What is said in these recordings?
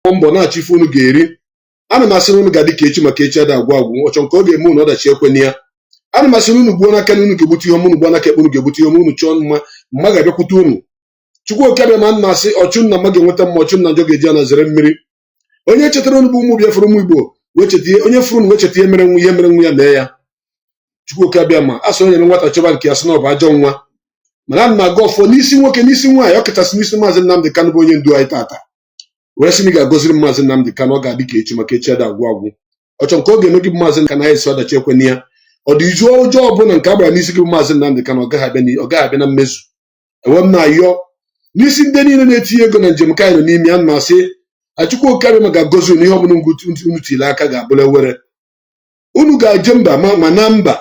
mbọ na-achọ ife unu ga-eri. Ana m asị na unu ga-adị ka echi maka echi ada agwụ agwụ. Ọchọ nke ọ ga-eme unu ọdachi ekwe ya. Ana m asị na unu gbuo n'aka na unu ga-egbute ihe ọma, unu gbuo n'aka ekpe unu ga-egbute ihe ọma, unu chọọ mma ga-abịakwute unu. Chukwu okabịa ma nna asị ọchụ nna mma ga-enweta mma, ọchụ nna njọ ga-eji ana zere mmiri. Onye chetara unu bụ ụmụ Biafra ụmụ Igbo wee cheta onye furu unu wee cheta ihe mere nwa ya mee ya. Chukwu okabịa ma asị onye nwata chọba nke ya sị na ọ bụ ajọ nwa. Mana ana m aga ọfọ n'isi nwoke n'isi nwaanyị, ọ kachasị n'isi Maazị Nnamdi Kanu bụ onye ndu anyị tata. Wee sị na ị ga-agọziri Maazị Nnamdi Kanu, ọ ga-adị ka echi maka echi ada agwụ agwụ. Ọchọ nke ọ ga-eme gị bụ Maazị Kanu anyị esi ọdachi ekwe ya. Ọ dị izu ọjọọ ọbụla nke a gbara n'isi gị bụ Maazị Nnamdi Kanu ọ gaghị abịa na mmezu. Enwe m na-ayọ n'isi ndị niile na-etinye ego na njem ka anyị nọ n'ime ya, na-asị Chukwu okabịa ma ga-agọzi unu ihe ọbụla unu tiri aka ga-abụla ewere. Unu ga-eje mba ma na mba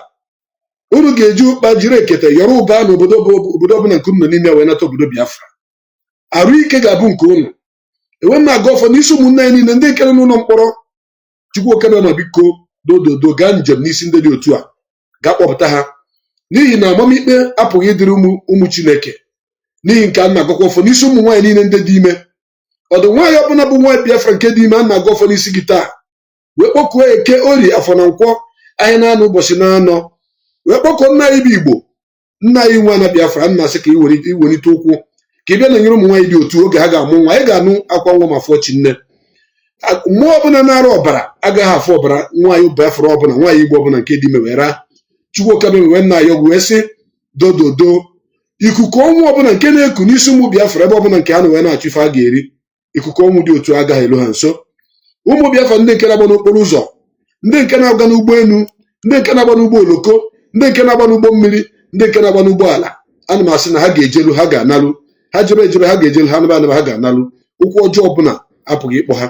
unu ga-eji ụkpa jiri ekete yọrọ ụba na obodo ọbụla nke unu nọ n'ime ya wee nata obodo Biafra. Arụ ike ga-abụ nke unu. Enwe m aga ọfọ n'isi ụmụnne anyị niile ndị nke nọ n'ụlọ mkpọrọ. Chukwu okabịa ma biko dododo gaa njem n'isi ndị dị otu a gaa kpọpụta ha, n'ihi na amamikpe apụghị ịdịrị ụmụ Chineke. N'ihi nke a na-agọkwa ọfọ n'isi ụmụ nwaanyị niile ndị dị ime. Ọdụ nwaanyị ọbụla bụ nwaanyị Biafra nke dị ime a na-agọ ọfọ n'isi gị taa wee kpọkuo Eke, Orie, Afọ na Nkwọ, ahịa na-anọ ụbọchị na-anọ, wee kpọkuo nna anyị bụ Igbo, nna anyị nwa na Biafra. A na-asị ka iwelite ụkwụ ka ị bịa na nyere ụmụ nwaanyị dị otu oge ha ga-amụ nwa. Anyị ga-anụ akwa nwa ma fụọ chi nne. Mmụọ ọbụla na-arụ ọbara agaghị afụ ọbara nwaanyị Biafra ọbụla, nwaanyị Igbo ọbụla nke dị ime wee raa. Chukwu okabịa wee nna ya ọgwụ wee sị dododo ikuku ọnwụ ọbụla nke na-eku n'isi ụmụ Biafra ebe ọbụla nke ha na wee na-achụ ife a ga-eri, ikuku ọnwụ dị otu agaghị elu ha nso. Ụmụ Biafra ndị nke na-agba n'okporo ụzọ, ndị nke na-agba n'ụgbọ elu, ndị nke na-agba n'ụgbọ oloko, ndị nke na-agba n'ụgbọ mmiri, ndị nke na-agba n'ụgbọ ala, ana m asị na ha ga-ejelu, ha ga-analụ. Ha jebe ejebe ha ga-ejelu, ha naba ha ga-analụ. Ụkwụ ọjọọ ọbụla apụghị ịkpọ ha.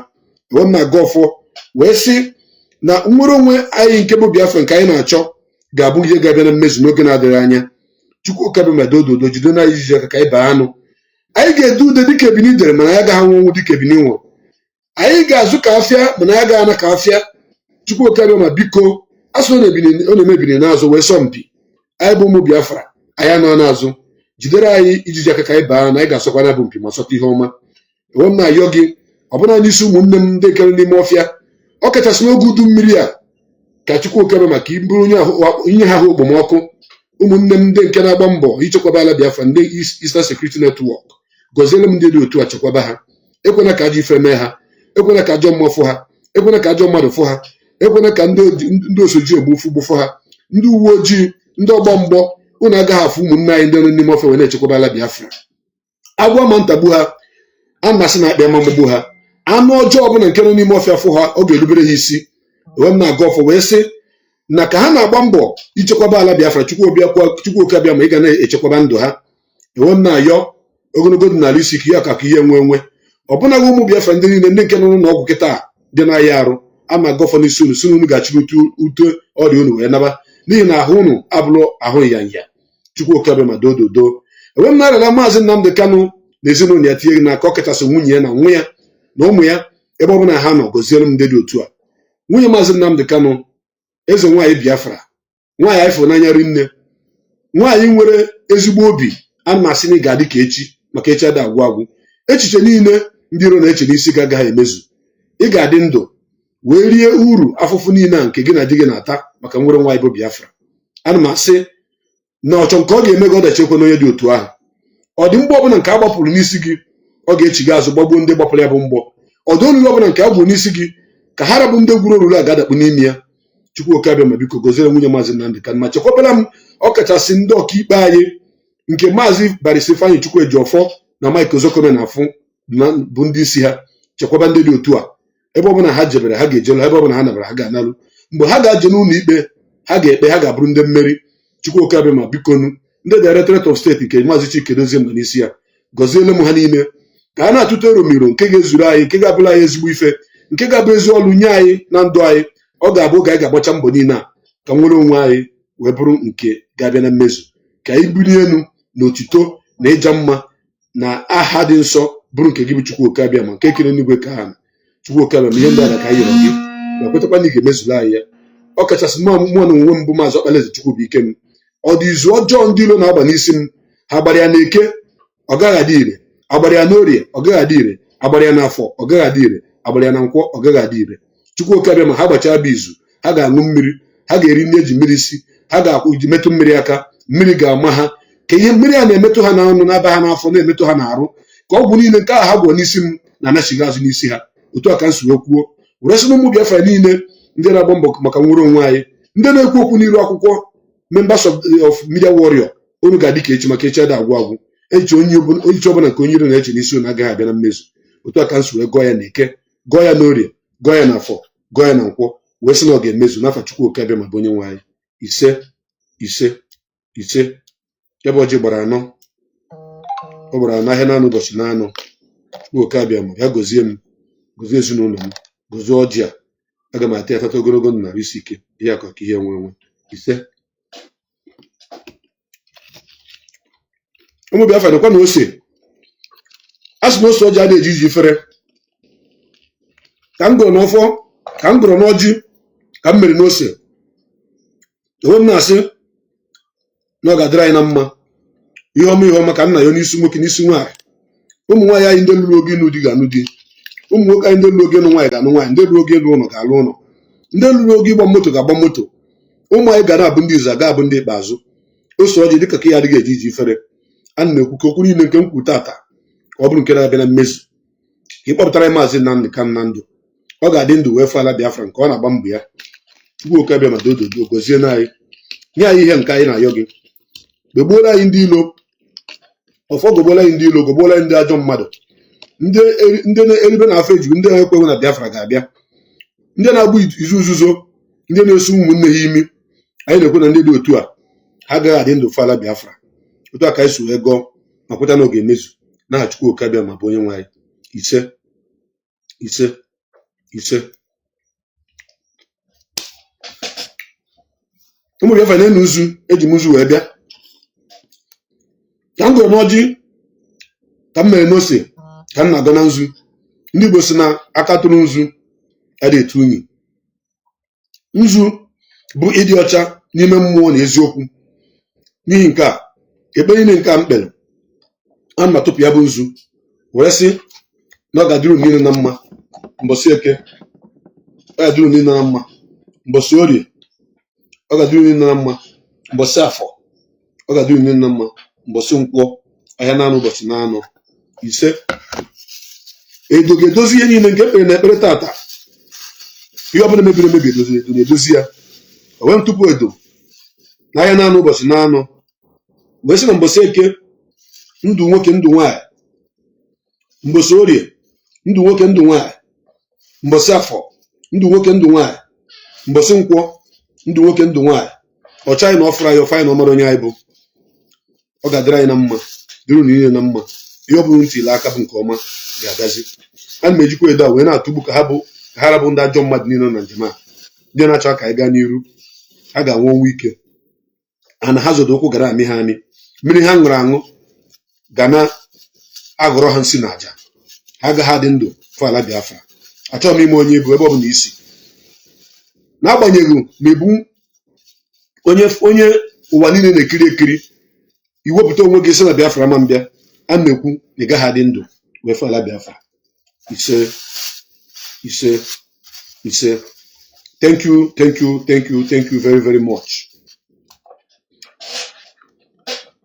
Enwe m na-aga ọfọ wee sị na nnwere onwe anyị nke bụ Biafra nke anyị na-achọ ga-abụ ihe ga-abịa na mmezu n'oge na-adịghị anya. Chukwu okabịa ma dododo jide na ijiji aka ka anyị baa anụ. Anyị ga-edu ude dịka Ebini dere mana ya agaghị anwụ dịka Ebini nwụrụ. Anyị ga-azụ ka afịa mana ya agaghị ana ka afịa. Chukwu okabịa ma biko asụ ọ na-eme Ebini n'azụ wee sọ mpi. Anyị bụ ụmụ Biafra, anyị anọ n'azụ, jidere anyị ijiji aka ka anyị baa anụ. Anyị ga-asọkwa na bụ mpi ma sọta ihe ọma. Enwe m na-ayọ gị ọbụna n'isi ụmụnne m ndị kere n'ime ọfịa, ọ kachasị n'oge udu mmiri a, ka Chukwu okabịa maka iburu inye ha ahụ okpomọkụ. Ụmụnne m ndị nke na-agba mbọ ichekwaba ala Biafra, ndị Eastern Security Network, gọziere m ndị dị otu a, chekwaba ha. Ekwena ka ajọ ife mee ha, ekwena ka ajọ mmụọ fụ ha, ekwena ka ajọ mmadụ fụ ha, ekwena ka ndị osoji gbufụ ha, ndị uwe ojii, ndị ọgbọ mgbọ. Unu agaghị afụ ụmụnne anyị ndị nọ n'ime ọfịa wee na-echekwaba ala Biafra. Agwọ ma ntagbu ha, a na-asị na akpị ama mgbugbu ha. Anụ ọjọọ ọbụla nke nọ n'ime ọfịa fụ ha, ọ ga-erubere ha isi. Enwe m na-aga ọfọ wee sị na ka ha na-agba mbọ ichekwaba ala Biafra, Chukwu okabịa ma ị ga na-echekwaba ndụ ha. Enwe m na-ayọ ogologo dị n'ala isi ka ya ka ihe nwe ọbụnaghị ụmụ Biafra ndị niile ndị nke nọ n'ụlọ ọgwụ kịta dị n'ahịa arụ. Ama aga ọfọ n'isi unu si unu ga-achịrị ute ọrịa unu wee naba, n'ihi na ahụ unu abụrụ ahụ ịyanya. Chukwu okabịa ma dododo. Enwe m na-arịala Maazị Nnamdi Kanu na ezinụlọ ya tinye n'aka, ọ kachasị nwunye ya na nwa ya na ụmụ ya ebe ọbụla ha nọ. Gọziere m ndị dị otu a. Nwunye Maazị Nnamdi Kanu, eze nwaanyị Biafra, nwaanyị anyị fụrụ n'anya rinne, nwaanyị nwere ezigbo obi. Ana m asị na ị ga-adị ka echi maka echi ada agwụ agwụ. Echiche niile ndị iro na-eche n'isi gị agaghị emezu. Ị ga-adị ndụ wee rie uru afụfụ niile a nke gị na di gị na-ata maka nwere nwaanyị bụ Biafra. Ana m asị na ọchọ nke ọ ga-eme gị ọdachi ekwe n'onye dị otu ahụ. Ọ dị mgbọ ọbụla nke a gbapụrụ n'isi gị, ọ ga-echi gị azụ gbagbuo ndị gbapụrụ ya bụ mgbọ. Ọdụ olulu ọbụla nke a gburu n'isi gị, ka ha rabụ ndị gwuru olulu a ga-adakpu n'ime ya. Chukwu okabịa ma biko gọziere nwunye Maazị Nnamdi Kanu ma chekwabara m ọkachasị ndị ọkaikpe anyị nke Maazị Barrister Ifeanyi Chukwu Ejiofor na Mike Ozokome na afụ bụ ndị isi ha. Chekwaba ndị dị otu a. Ebe ọbụla ha jebere ha ga-ejelu, ebe ọbụla ha nabara ha ga-analụ. Mgbe ha ga-aje n'ụlọ ikpe ha ga-ekpe, ha ga-abụrụ ndị mmeri. Chukwu okabịa ma bikonu ndị Directorate of State nke Maazị Chikedozie mgbe n'isi ya, gọziele m ha niile ka ha na-atụta eromiro nke ga-ezuru anyị, nke ga-abụrụ anyị ezigbo ife, nke ga-abụ ezi ọlụ nye anyị na ndụ anyị. Ọ ga-abụ oge anyị ga-agbacha mbọ niile a ka nwere onwe anyị wee bụrụ nke ga-abịa na mmezu, ka anyị bulie elu na otito na ịja mma na aha dị nsọ bụrụ nke gị bụ Chukwu okabịa ma nke kere n'igwe ka ha na Chukwu okabịa ma ihe ndị ala ka anyị yọrọ gị ma kwetakwa na ị ga-emezuru anyị ya. Ọ kachasị mmụọ na onwe m bụ Maazị Okpalaeze Chukwu bụ ike m. Ọ dị izu ọjọọ ndị ilo na-agba n'isi m. Ha gbara ya n'Eke, ọ gaghị adị ire. Agbara ya n'Orie, ọ gaghị adị ire. Agbara ya n'Afọ, ọ gaghị adị ire. agbara ya na nkwọ ọ gaghị adị ire. Chukwuoke abịa ma ha gbachaa bụ izu, ha ga-aṅụ mmiri, ha ga-eri nri eji mmiri si, ha ga-akwụ metụ mmiri aka, mmiri ga-ama ha ka ihe mmiri a na-emetụ ha n'ọnụ na-aba ha n'afọ na-emetụ ha n'arụ ka ọgwụ niile nke ha gwọ n'isi m na-anachighị azụ n'isi ha. Otu a ka m si wee kwuo were sị na ụmụ Biafra niile ndị na-agba mbọ maka nwere onwe anyị, ndị na-ekwu okwu n'iru akwụkwọ, members of media warrior, unu ga-adị ka echi maka echi ada agwụ agwụ. Echi ọbụla nke onye iro na-eche n'isi unu agaghị abịa na mmezu. Otu a ka m si wee gọọ ya na Eke, gọọ ya n'Orie, gọọ ya na Afọ, gọọ ya na Nkwọ, wee sị na ọ ga-emezu n'afa Chukwuoke abịa ma bụ onye nwe anyị. Ise ise ise. Ya bụ ọjị gbara anọ, ọ gbara anọ ahịa naanị ụbọchị naanọ. Chukwuoke abịa ma ya gozie m, gozie ezinụlọ m, gozie ọjị a. Aga m ata ya tata ogologo ndụ na isi ike, ihe akọ ka ihe nwe. Ise. Ụmụ Biafra dịkwa na ose. A sị na ose ọjị adịghị eji ifere. Ka m gụrụ n'ọfọ, ka m gụrụ n'ọjị, ka m mere n'ose. Onwe m na-asị na ọ ga-adịrị anyị na mma. Ihe ọma ka nna ya n'isi nwoke n'isi nwaanyị. Ụmụ nwaanyị anyị ndị lụrụ oge ịnụ di ga-anụ di. Ụmụ nwoke anyị ndị lụrụ oge ịnụ nwaanyị ga-anụ nwaanyị. Ndị lụrụ oge ịlụ ụlọ ga-alụ ụlọ. Ndị lụrụ oge ịgba moto ga-agba moto. Ụmụ anyị ga na-abụ ndị izu aga abụ ndị ikpeazụ. Ose ọjị dịka ka ya adịghị eji iji ifere. A na-ekwu ka okwu niile nke m kwuru tata ka ọ bụrụ nke na-abịa na mmezu. Ka ị kpọpụtara ya Maazị Nnamdi Kanu na ndụ. Ọ ga-adị ndụ wee fụ ala Biafra nke ọ na-agba mbọ ya. Chukwuoke abịa ma dododo gozie na anyị. Nye anyị ihe nke anyị na-ayọ gị. Gbegbuola anyị ndị ilo. Ọfọ gogbola anyị ndị ilo, gogbola anyị ndị ajọ mmadụ. Ndị na-eribe na afọ eju, ndị ekweghị na Biafra ga-abịa. Ndị na-agbụ izu nzuzo, ndị na-eso ụmụnne ha imi. Anyị na-ekwu na ndị dị otu a ha agaghị adị ndụ fụ ala Biafra. Otu a ka anyị so wee gọọ ma kweta na ọ ga-emezu n'aha Chukwuoke abịa ma bụ onye nwe anyị. Ise ise ise. Ụmụ Biafra na-enu uzu, eji m uzu wee bịa. Ka m gụrụ n'ọjị, ka m mere n'ose, ka m na-agọ na nzu. Ndị Igbo si na aka tụrụ nzu adịghị etu unyi. Nzu bụ ịdị ọcha n'ime mmụọ na eziokwu. N'ihi nke a, ekpere niile nke a m kpere, ana m atụpụ ya bụ nzu were sị na ọ ga-adịrị unu niile na mma mbọsị Eke, ọ ga-adịrị unu niile na mma mbọsị Orie, ọ ga-adịrị unu niile na mma mbọsị Afọ, ọ ga-adịrị unu niile na mma mbọsị Nkwọ, ahịa naanị ụbọchị naanọ. Ise. Edo ga-edozi ihe niile nke ekpere na ekpere tata. Ihe ọbụla mebiri emebi edo na-edozi ya. O wee m tupu edo n'ahịa naanị ụbọchị naanọ. Wee sị na mbọsị Eke ndụ nwoke ndụ nwaanyị, mbọsị Orie ndụ nwoke ndụ nwaanyị, mbọsị Afọ ndụ nwoke ndụ nwaanyị, mbọsị Nkwọ ndụ nwoke ndụ nwaanyị. Ọcha anyị na ọfụrụ anyị, ọfa anyị na ọmara onye anyị bụ. Ọ ga-adịrị anyị na mma, dịrị unu niile na mma. Ihe ọ bụrụ ntịle aka bụ nke ọma ga-agazi. Ana m ejikwa edo a wee na-atụgbu ka ha rabụ ndị ajọ mmadụ niile na njem a, ndị na-achọ ka anyị gaa n'iru. Ha ga-anwụ ọnwụ ike. Ana ha zodo ụkwụ gara amị ha amị. Mmiri ha ṅụrụ aṅụ ga na-aghọrọ ha nsị na aja. Ha agaghị adị ndụ fụ ala Biafra. Achọghị m ime onye ibu ebe ọ bụ na isi. N'agbanyeghị ma ebu onye ụwa niile na-ekiri ekiri, iwepụta onwe gị sị na Biafra ma mbịa, a na-ekwu na ị gaghị adị ndụ wee fụ ala Biafra. Ise ise ise. Thank you very, very much.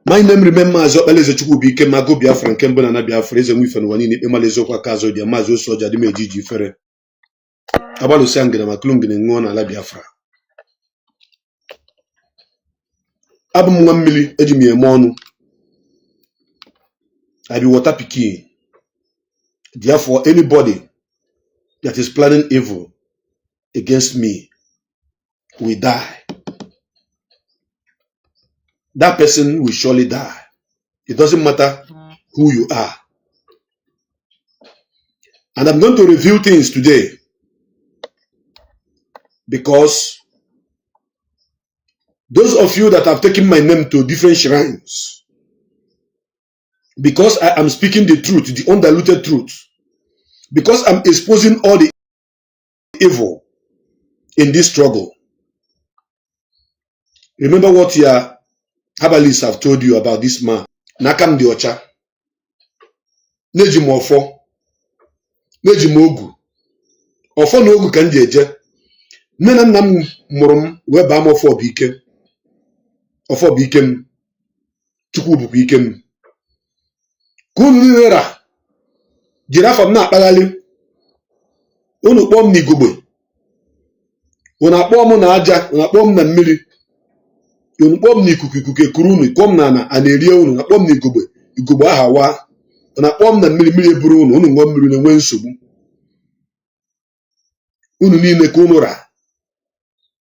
My name remain Mazi Okpalaeze Chukwubuike Mago Biafra nke mbụ na Biafra, eze nwe ife n'ụwa niile, ikpe mala eziokwu aka azụ dị Mazi Osu Ọja dị m eji iji fere agbalụsịa ngene ma kụrụ ngene ṅụọ n'ala Biafra. Abụ m nwa mmiri eji m eme ọnụ. I be water pikin. Therefore, anybody that is planning evil against me will die. That person will surely die. It doesn't matter who you are. And I'm going to reveal things today because those of you that have taken my name to different shrines, because I am speaking the truth, the undiluted truth, because I'm exposing all the evil in this struggle. Remember what your herbalists have told you about this man. Nakam di Ocha, Neji Mofo, Neji Mogu, Ofo no ogu kan jeje. Nena nam murum we ba mo fo bike. Ofo bikem. Chukwu bu bikem. Kunu ni ra. Giraffe na akpagali. Unu kpom ni gogbe. Unu akpom na aja, unu akpom na mmiri. Unu kpom ni ikuku ekuru unu, kpom na ana-eri unu, akpom ni igogbe aha wa. Unu akpom na mmiri eburu unu, unu ṅụọ mmiri na-enwe nsogbu. Unu niile ka unu ra.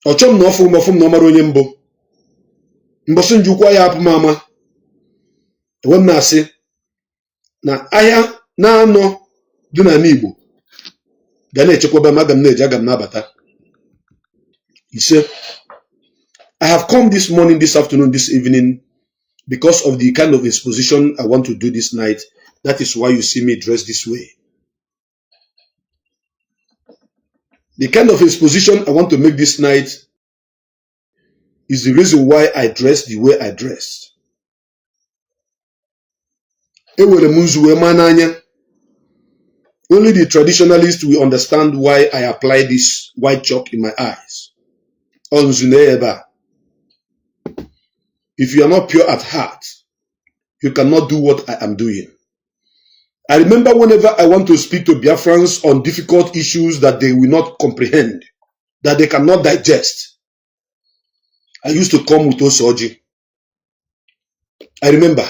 Ọchọm na ọfụm na ọmara onye mbụ. Mbọsị njikwa ya apụ mama. Ewe m na-asị na ahịa na-anọ dị n'ala Igbo ga na-echekwaba m aga m na-eji aga m na-abata. Ise, I have come this morning, this afternoon, this evening because of the kind of exposition I want to do this night. That is why you see me dressed this way. The kind of exposition I want to make this night is the reason why I dress the way I dressed. Only the traditionalists will understand why I apply this white chalk in my eyes. If you are not pure at heart, you cannot do what I am doing. I remember whenever I want to speak to Biafrans on difficult issues that they will not comprehend, that they cannot digest, I used to come with Osoji. I remember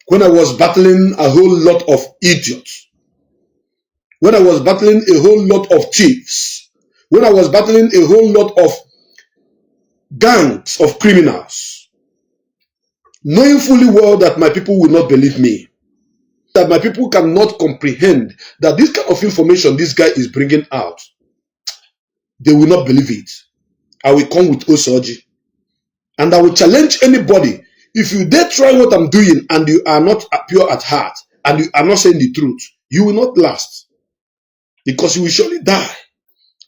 when I was battling a whole lot of idiots, when I was battling a whole lot of thieves, when I was battling a whole lot of gangs of criminals, knowing fully well that my people will not believe me, that my people cannot comprehend that this kind of information this guy is bringing out, they will not believe it. I will come with Osoji and I will challenge anybody. If you dare try what I'm doing and you are not pure at heart and you are not saying the truth, you will not last because you will surely die.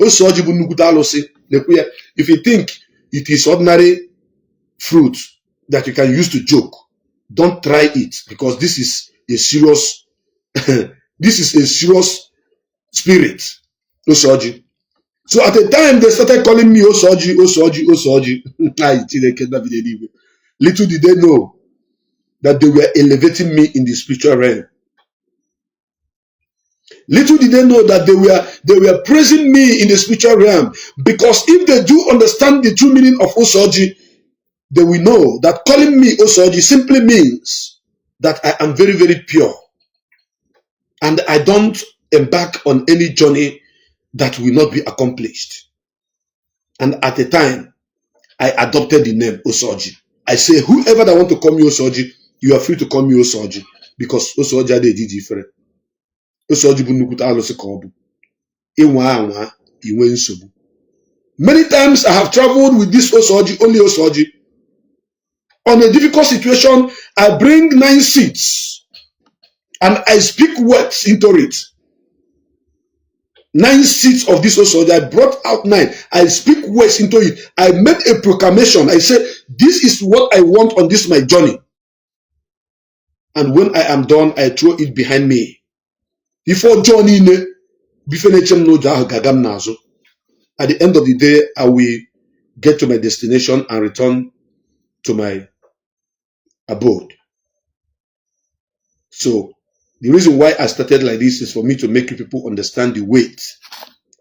Osoji bu nukuta alose. If you think it is ordinary fruit that you can use to joke, don't try it because this is a serious this is a serious spirit. Osoji. So at the time they started calling me Osoji, Osoji, Osoji. Little did they know that they were elevating me in the spiritual realm. Little did they know that they were praising me in the spiritual realm, because if they do understand the true meaning of Osoji, they will know that calling me Osoji simply means that I am very, very pure and I don't embark on any journey that will not be accomplished. And at the time, I adopted the name Osoji. I say, whoever that want to call me Osoji, you are free to call me Osoji, because Osoji are different. Osoji bu nukuta alose kobu. Iwa anwa, iwe nsobu. Many times I have traveled with this Osoji, only Osoji. On a difficult situation, I bring 9 seats and I speak words into it. 9 seats of this Osoji, I brought out 9. I speak words into it. I made a proclamation. I said, this is what I want on this my journey. And when I am done, I throw it behind me. Before journey, at the end of the day, I will get to my destination and return to my abode. So the reason why I started like this is for me to make people understand the weight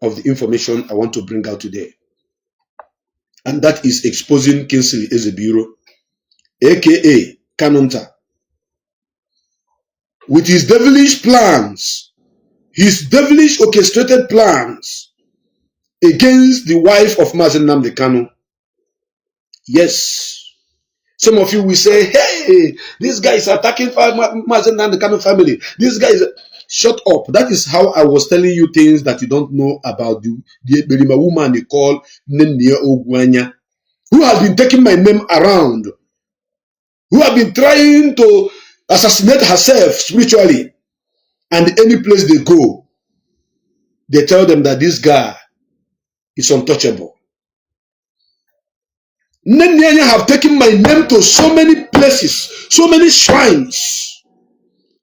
of the information I want to bring out today. And that is exposing Kingsley Ezebiro, aka Kanunta, with his devilish plans, his devilish orchestrated plans against the wife of Mazi Nnamdi Kanu. Yes. Some of you will say, hey, this guy is attacking Mazi Nnamdi Kanu family. This guy is... Shut up. That is how I was telling you things that you don't know about the Berima woman they call Nenia Ogwanya, who has been taking my name around, who have been trying to assassinate herself spiritually. And any place they go, they tell them that this guy is untouchable. Nenya have taken my name to so many places, so many shrines.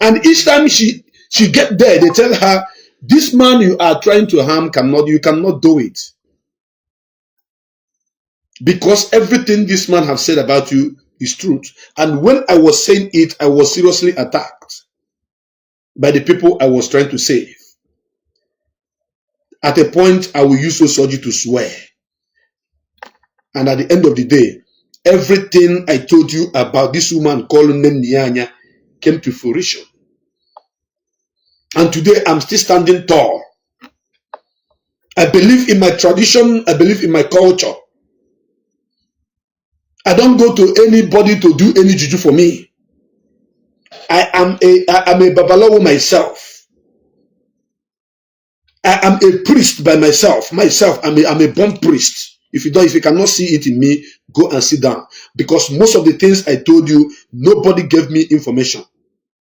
And each time she get there, they tell her This man you are trying to harm you cannot do it. Because everything this man have said about you is truth. And when I was saying it, I was seriously attacked by the people I was trying to save. At a point, I will use Osoji to swear. And at the end of the day, everything I told you about this woman called Nnamdi came to fruition. And today, I'm still standing tall. I believe in my tradition. I believe in my culture. I don't go to anybody to do any juju for me. I am a babalawo myself. I am a priest by myself. I'm a born priest. If you cannot see it in me, go and sit down. Because most of the things I told you, nobody gave me information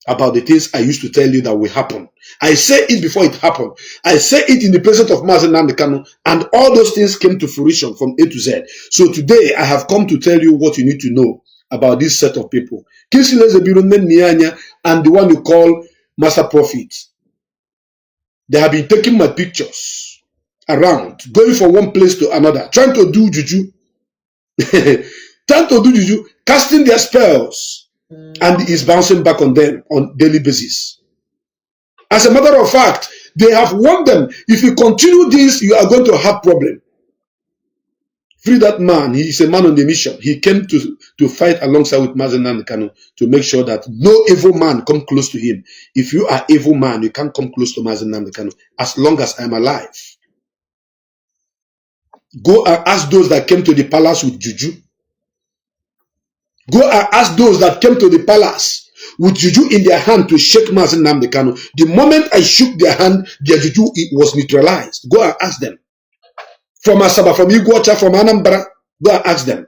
about the things I used to tell you that will happen. I say it before it happened. I say it in the presence of Mazi Nnamdi Kanu, and all those things came to fruition from A to Z. So today, I have come to tell you what you need to know about this set of people. Kingsley Ezebiro, and the one you call Master Prophet. They have been taking my pictures around, going from one place to another, trying to do juju, casting their spells, and it's bouncing back on them on daily basis. As a matter of fact, they have warned them, if you continue this, you are going to have problem. Free that man. He is a man on a mission. He came to fight alongside with Mazi Nnamdi Kanu to make sure that no evil man come close to him. If you are evil man, you can't come close to Mazi Nnamdi Kanu as long as I'm alive. Go and ask those that came to the palace with juju. Go and ask those that came to the palace with juju in their hand to shake Mazi Nnamdi Kanu. The moment I shook their hand, their juju was neutralized. Go and ask them. From Asaba, from Iguacha, from Anambra, go and ask them.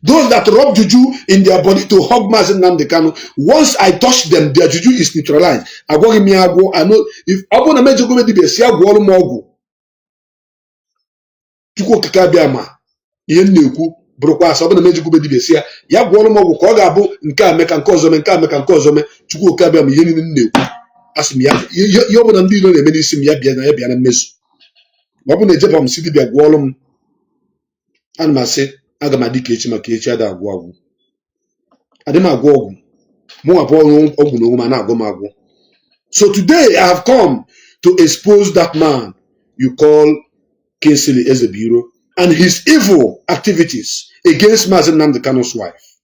Those that rub juju in their body to hug Mazi Nnamdi Kanu, once I touch them, their juju is neutralized. I know if Abu na mejo go be the sia go olu mogu. Chuko kikabiama. Ihe nnekwu brokwa asa Abu na mejo go be the sia ya go olu mogu ka ọ ga-abụ nke a meka nke ọzọ me nke a meka nke ọzọ me Chuko kikabiama ihe niile nnekwu. Asị ya yo bụ na ndị ilo na-eme n'isi m ya bịa na mmezu. Ma ọ bụ na ejeba m si dibịa gwọọlụ m ana m asị aga m adị ka echi maka echi ada agwụ agwụ adị m agwụ ọgwụ mụ abụ ọgwụ na onwe m na-agwụ m agwụ. So today I have come to expose that man you call Kingsley Ezebiro and his evil activities against Mazi Nnamdi Kanu's wife.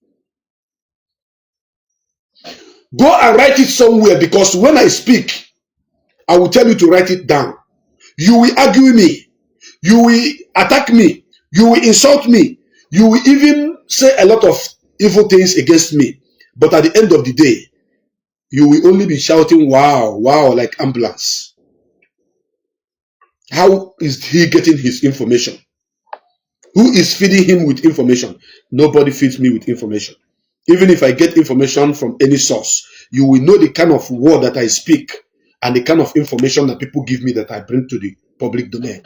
Go and write it somewhere, because when I speak I will tell you to write it down. You will argue with me. You will attack me. You will insult me. You will even say a lot of evil things against me. But at the end of the day, you will only be shouting, wow, wow, like ambulance. How is he getting his information? Who is feeding him with information? Nobody feeds me with information. Even if I get information from any source, you will know the kind of word that I speak and the kind of information that people give me that I bring to the public domain.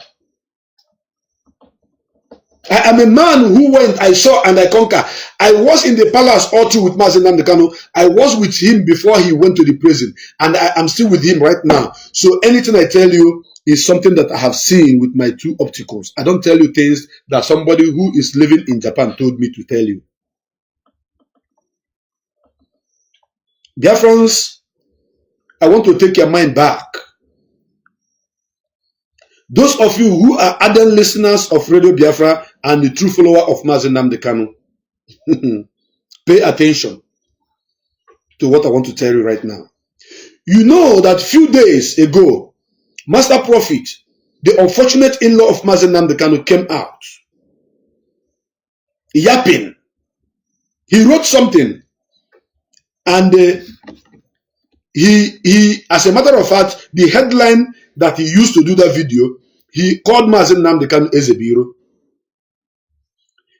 I am a man who went, I saw and I conquer. I was in the palace all through with Mazi Nnamdi Kanu. I was with him before he went to the prison, and I am still with him right now. So anything I tell you is something that I have seen with my two opticals. I don't tell you things that somebody who is living in Japan told me to tell you. Biafrans, I want to take your mind back. Those of you who are ardent listeners of Radio Biafra and the true follower of Mazi Nnamdi Kanu, pay attention to what I want to tell you right now. You know that few days ago, Master Prophet, the unfortunate in-law of Mazi Nnamdi Kanu, came out yapping. He wrote something, and he, as a matter of fact, the headline that he used to do that video, he called Mazi Nnamdi Kanu Ezebiro.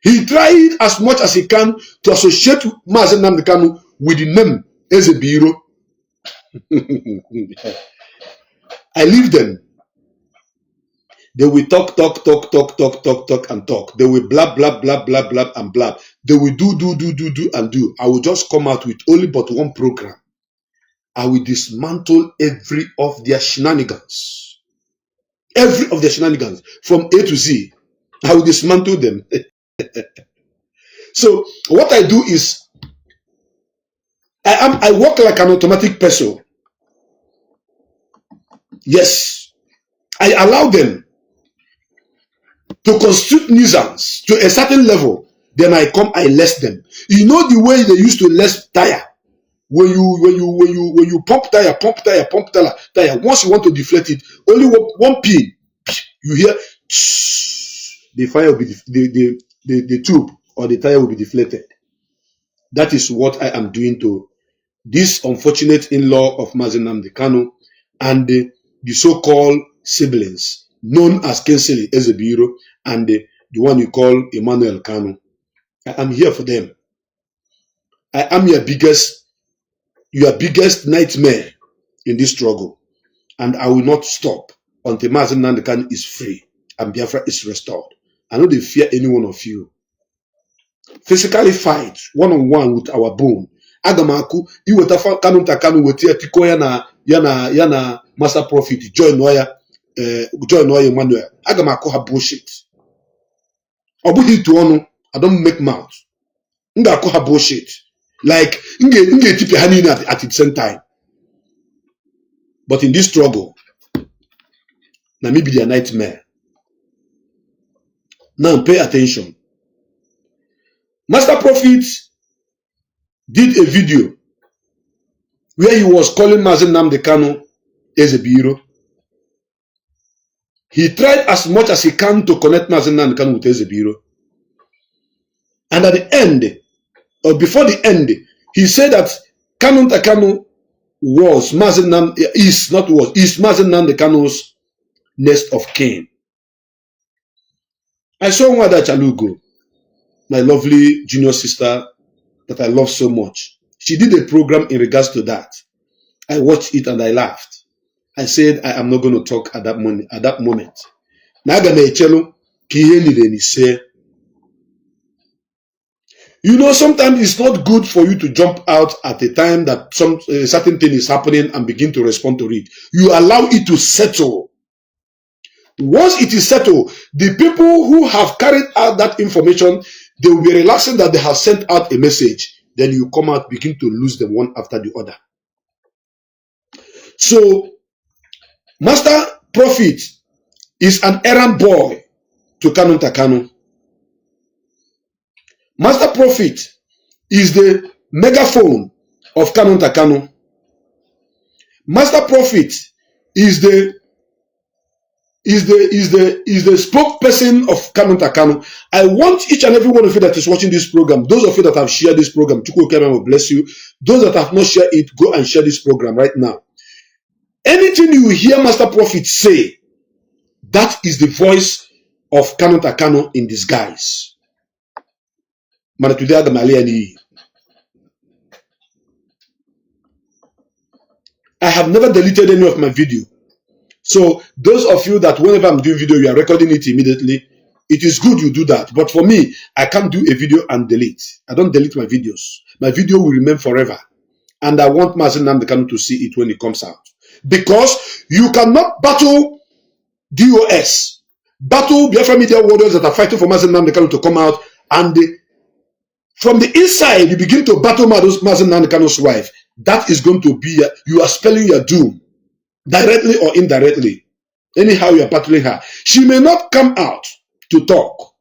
He tried as much as he can to associate Mazi Nnamdi Kanu with the name Ezebiro. I leave them. They will talk, and talk. They will blab, and blab. They will do, and do. I will just come out with only but one program. I will dismantle every of their shenanigans. Every of their shenanigans from A to Z. I will dismantle them. So what I do is I work like an automatic person. Yes. I allow them to constitute nuisance to a certain level. Then I come, I less them. You know the way they used to less tire. When you pump tire. Once you want to deflate it, only one pin, you hear the fire will be the tube or the tire will be deflated. That is what I am doing to this unfortunate in-law of Mazi Nnamdi Kanu and the so-called siblings known as Kingsley Ezebiro and the one you call Emmanuel Kanu. I am here for them. I am your biggest nightmare in this struggle. And I will not stop until Mazi Nnamdi Kanu is free and Biafra is restored. I know they fear any one of you. Physically fight one-on-one with our bone. Agamaku, iweta Kanunta Kanu wetia tiko yana Master Prophet join Noya Emmanuel. Agamaku have bullshit. Obuhi to onu, I don't make mouth. Ngako have bullshit. Like nge tipe hanini at the same time. But in this struggle, na me be their nightmare. Now pay attention. Master Prophet did a video where he was calling Mazi Nnamdi Kanu Ezebiro. He tried as much as he can to connect Mazi Nnamdi Kanu with Ezebiro. And at the end, or before the end, he said that Kanunta Kanu is Mazi Nnamdi Kanu's next of kin. I saw Nwada Chalugo, my lovely junior sister that I love so much. She did a program in regards to that. I watched it and I laughed. I said, I am not going to talk at that moment. You know, sometimes it's not good for you to jump out at a time that some certain thing is happening and begin to respond to it. You allow it to settle. Once it is settled, the people who have carried out that information, they will be relaxing that they have sent out a message. Then you come out, begin to lose them one after the other. So, Master Prophet is an errand boy to Kanunta Kanu. Master Prophet is the megaphone of Kanunta Kanu. Master Prophet is the spokesperson of Kanunta Kanu. I want each and every one of you that is watching this program, those of you that have shared this program, Chukwu will bless you. Those that have not shared it, go and share this program right now. Anything you hear Master Prophet say, that is the voice of Kanunta Kanu in disguise. I have never deleted any of my video. So those of you that whenever I'm doing video, you are recording it immediately. It is good you do that. But for me, I can't do a video and delete. I don't delete my videos. My video will remain forever. And I want Mazi Nnamdi Kanu to see it when it comes out. Because you cannot battle DOS, battle Biafra media warriors that are fighting for Mazi Nnamdi Kanu to come out, and from the inside, you begin to battle Mazi Nnamdi Kanu's wife. That is going to be, you are spelling your doom. Directly or indirectly. Anyhow, you are battling her. She may not come out to talk.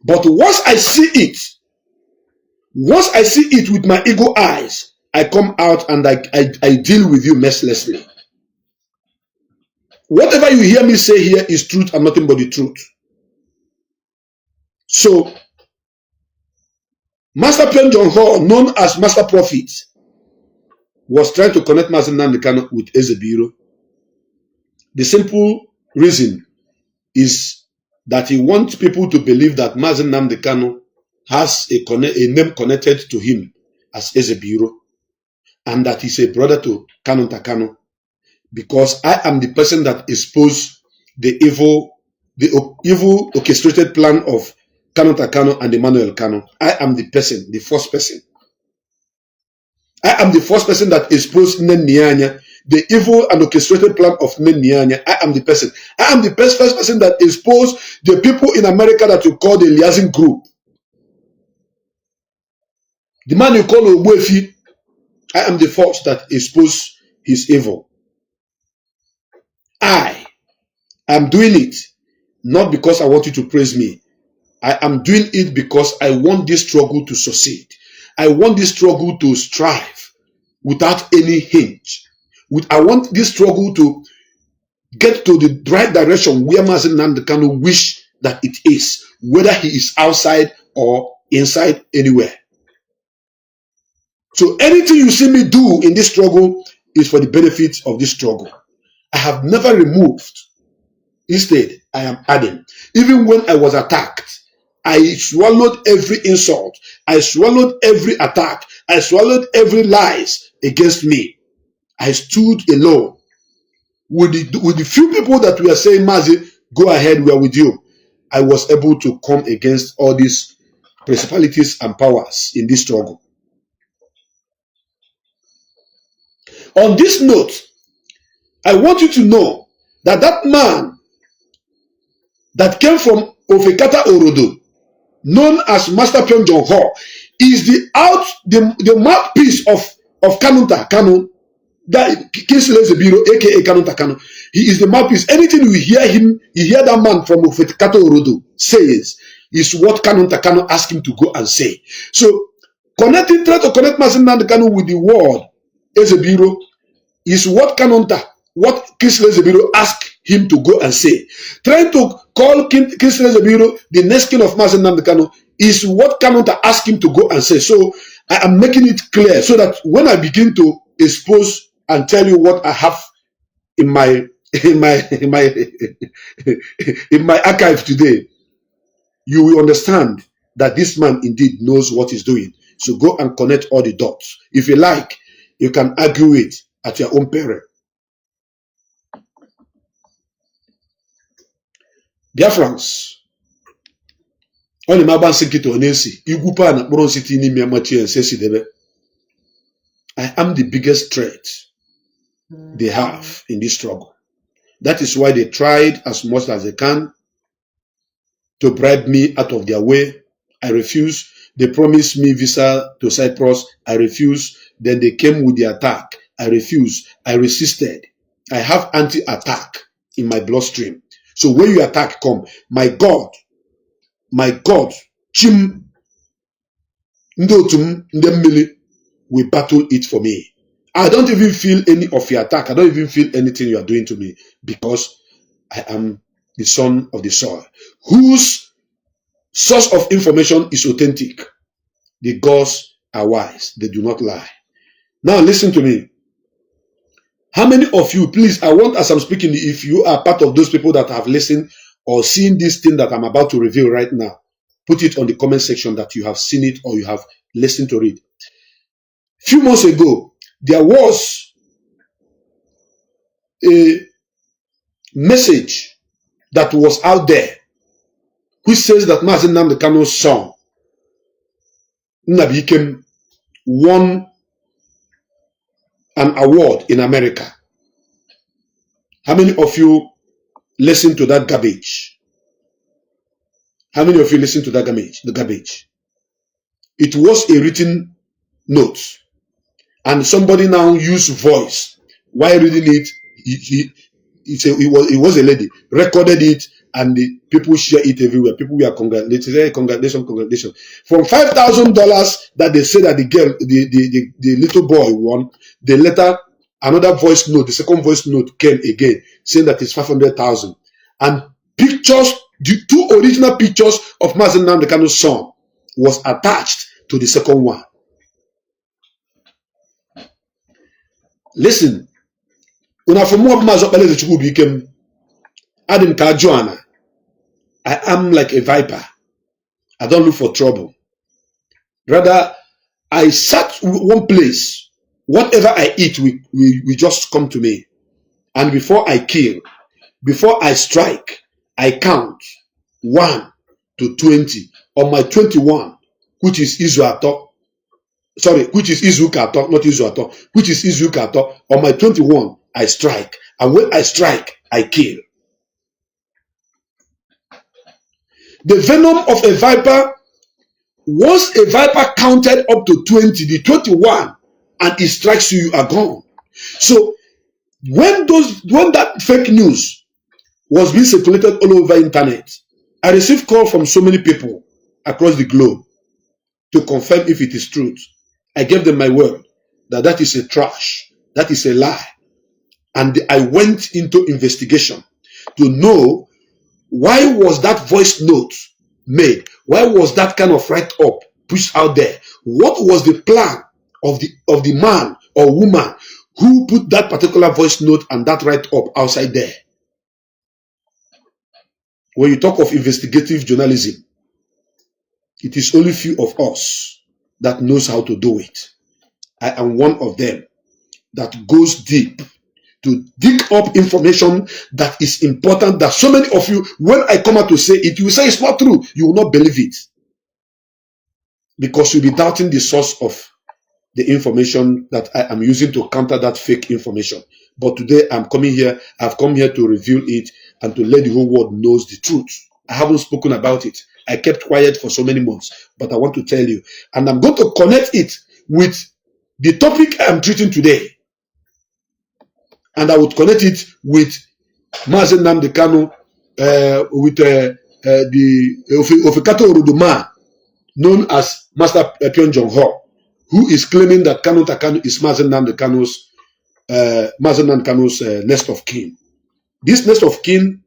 But once I see it with my ego eyes, I come out and I deal with you mercilessly. Whatever you hear me say here is truth and nothing but the truth. So, Master Penjon Hall, known as Master Prophet, was trying to connect Mazi Nnamdi Kanu with Ezebiro. The simple reason is that he wants people to believe that Mazi Nnamdi Kanu has a name connected to him as Ezebiro, and that he's a brother to Kanunta Kanu, because I am the person that exposed the evil orchestrated plan of Kanunta Kanu and Emmanuel Kanu. I am the person, the first person. I am the first person that exposed Nnamdi, the evil and orchestrated plan of Nnamdi. I am the person. I am the first person that exposed the people in America that you call the liaison group. The man you call Ogbuefi, I am the first that exposed his evil. I am doing it not because I want you to praise me. I am doing it because I want this struggle to succeed. I want this struggle to strive without any hinge. I want this struggle to get to the right direction where Mazi Nnamdi Kanu wish that it is, whether he is outside or inside anywhere. So anything you see me do in this struggle is for the benefit of this struggle. I have never removed. Instead, I am adding. Even when I was attacked, I swallowed every insult. I swallowed every attack. I swallowed every lies against me. I stood alone. With the few people that were saying, Mazi, go ahead, we are with you. I was able to come against all these principalities and powers in this struggle. On this note, I want you to know that that man that came from Ofekata Orodo, known as Master Pyong Jong Ho, is the mouthpiece of Kanunta, Kanu, that Kingsley Ezebiro, aka Kanunta Kanu. He is the mouthpiece. Anything you hear him, you hear that man from Ofekata Orodo says, is what Kanunta Kanu asked him to go and say. So, try to connect Mazi Nnamdi Kanu with the word Ezebiro is what Kingsley Ezebiro asked him to go and say. Trying to call Kingsley Ezebiro the next king of Mazi Nnamdi Kanu is what Kanunta asked him to go and say. So I am making it clear so that when I begin to expose and tell you what I have in my archive today, you will understand that this man indeed knows what he's doing. So go and connect all the dots. If you like, you can argue it at your own peril. Biafrans, only my ban sekito onesi, igupa na boron city ni mi amachi ensesi debe. I am the biggest threat they have in this struggle. That is why they tried as much as they can to bribe me out of their way. I refuse. They promised me visa to Cyprus. I refuse. Then they came with the attack. I refuse. I resisted. I have anti-attack in my bloodstream. So when your attack come, my God, Chim Ndotum Ndemmili will battle it for me. I don't even feel any of your attack. I don't even feel anything you are doing to me because I am the son of the soil, whose source of information is authentic. The gods are wise. They do not lie. Now listen to me. How many of you, please, I want, as I'm speaking, if you are part of those people that have listened or seen this thing that I'm about to reveal right now, put it on the comment section that you have seen it or you have listened to it. A few months ago, there was a message that was out there which says that Mazi Nnamdi Kanu's son, Nnamdi, won an award in America. How many of you listen to that garbage? How many of you listen to that garbage? It was a written note. And somebody now used voice. While reading it, it was a lady, recorded it, and the people share it everywhere. People were congratulating, congratulations. From $5,000 that they said that the little boy won, the letter, another voice note, the second voice note came again, saying that it's 500,000. And pictures, the two original pictures of Mazi Nnamdi Kanu's son was attached to the second one. Listen, I am like a viper. I don't look for trouble. Rather, I sat one place. Whatever I eat, we just come to me. And before I kill, before I strike, I count 1 to 20. On my 21, which is Israel, sorry, which is Izukato, not Izuato, which is Izukato, on my 21, I strike. And when I strike, I kill. The venom of a viper, once a viper counted up to 20, the 21, and it strikes you, you are gone. So when that fake news was being circulated all over internet, I received call from so many people across the globe to confirm if it is truth. I gave them my word that that is a trash, that is a lie. And I went into investigation to know why was that voice note made? Why was that kind of write-up pushed out there? What was the plan of the man or woman who put that particular voice note and that write-up outside there? When you talk of investigative journalism, it is only few of us that knows how to do it. I am one of them that goes deep to dig up information that is important, that so many of you, when I come out to say it, you will say it's not true. You will not believe it. Because you'll be doubting the source of the information that I am using to counter that fake information. But today I've come here to reveal it and to let the whole world knows the truth. I haven't spoken about it. I kept quiet for so many months, but I want to tell you. And I'm going to connect it with the topic I'm treating today. And I would connect it with Mazi Nnamdi Kanu, with the Ofekato Oruduma, known as Master Pion Jong Ho, who is claiming that Kanunta Kanu is Mazi Nnamdi Kanu's next of kin. This next of kin,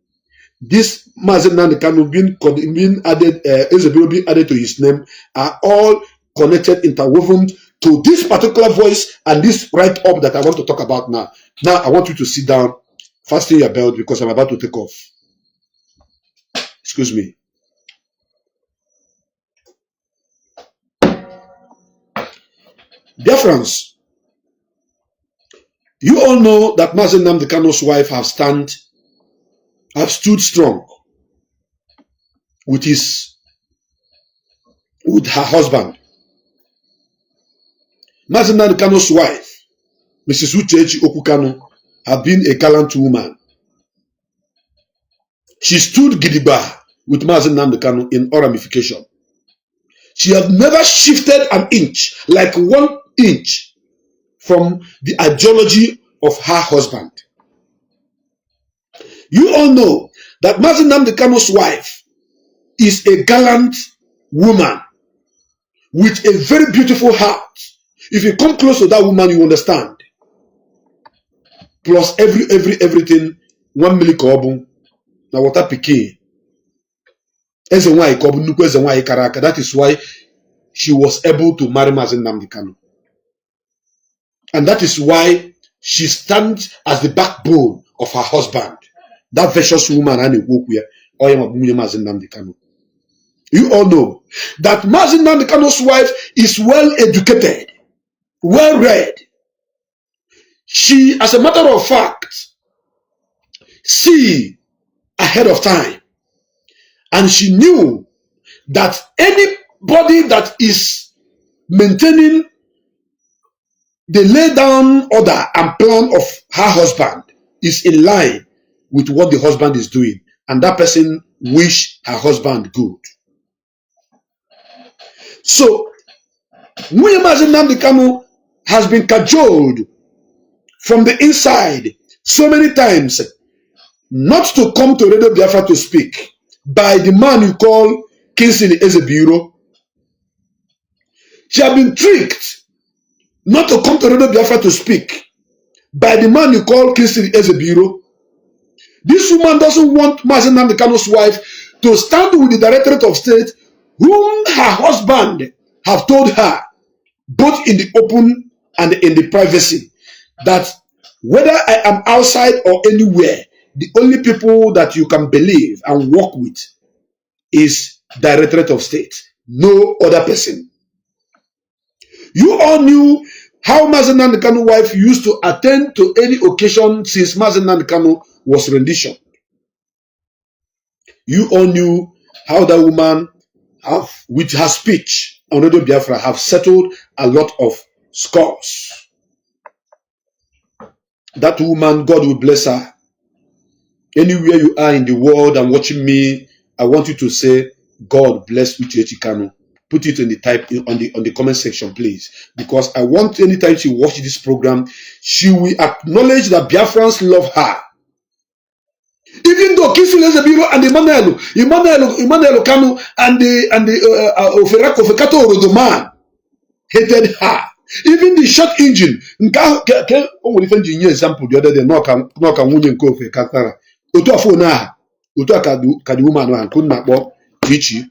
this Mazi Nnamdi Kanu being added, Ezebiro being added to his name, are all connected, interwoven to this particular voice and this write-up that I want to talk about now. Now, I want you to sit down, fasten your belt, because I'm about to take off. Excuse me. Biafrans, you all know that Mazi Nnamdi Kanu's wife have stood strong with her husband. Mazi Nnamdi Kanu's wife, Mrs. Uchechi Kanu, have been a gallant woman. She stood gidigba with Mazi Nnamdi Kanu in all ramification. She has never shifted an inch, like 1 inch, from the ideology of her husband. You all know that Mazi Nnamdi Kanu's wife is a gallant woman with a very beautiful heart. If you come close to that woman, you understand. Plus everything, 1 million kobu, na water pikin. That is why she was able to marry Mazi Nnamdi Kanu. And that is why she stands as the backbone of her husband. That virtuous woman and Mazi Nnamdi Kanu. You all know that Mazi Nnamdi Kanu's wife is well educated, well read. She, as a matter of fact, see ahead of time. And she knew that anybody that is maintaining the lay down order and plan of her husband is in line with what the husband is doing. And that person wish her husband good. So, Mazi Nnamdi Kanu has been cajoled from the inside so many times not to come to Radio Biafra to speak by the man you call Kingsley Ezebiro. She has been tricked not to come to Radio Biafra to speak by the man you call Kingsley Ezebiro. This woman doesn't want Mazi Nnamdi Kanu's wife to stand with the Directorate of State, whom her husband have told her, both in the open and in the privacy, that whether I am outside or anywhere, the only people that you can believe and work with is Directorate of State, no other person. You all knew how Mazi Nnamdi Kanu's wife used to attend to any occasion since Mazi Nnamdi Kanu was rendition. You all knew how that woman, with her speech, on Radio Biafra have settled a lot of scores. That woman, God will bless her. Anywhere you are in the world and watching me, I want you to say, God bless Uchechi Kanu. Put it in the type on the comment section, please. Because I want anytime she watch this program, she will acknowledge that Biafrans love her. Even though Kingsley Ezebiro and Emmanuel Kanu and the Ofekato Orodoman hated her. Even the short engine, only example the other day, no can women go for Katara. Otu afona, Otu akadi woman and couldn't Uchechi,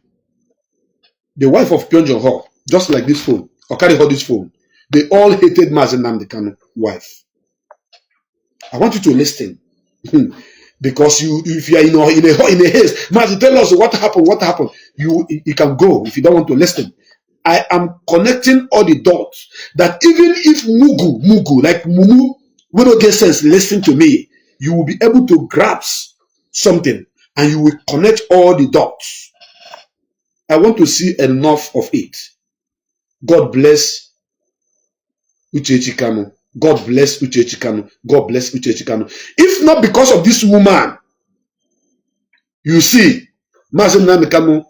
the wife of Pyongyang Ho, just like this phone, or carry her this phone. They all hated Mazi Nnamdi Kanu wife. I want you to listen. Because if you are in a haste, Mazi, tell us what happened. You can go if you don't want to listen. I am connecting all the dots that even if Mugu, like Mumu, we don't get sense, listen to me, you will be able to grasp something and you will connect all the dots. I want to see enough of it. God bless Uchechi Kanu. God bless Uchechi Kanu. God bless Uchechi Kanu. If not because of this woman, you see, Mazi Nnamdi Kanu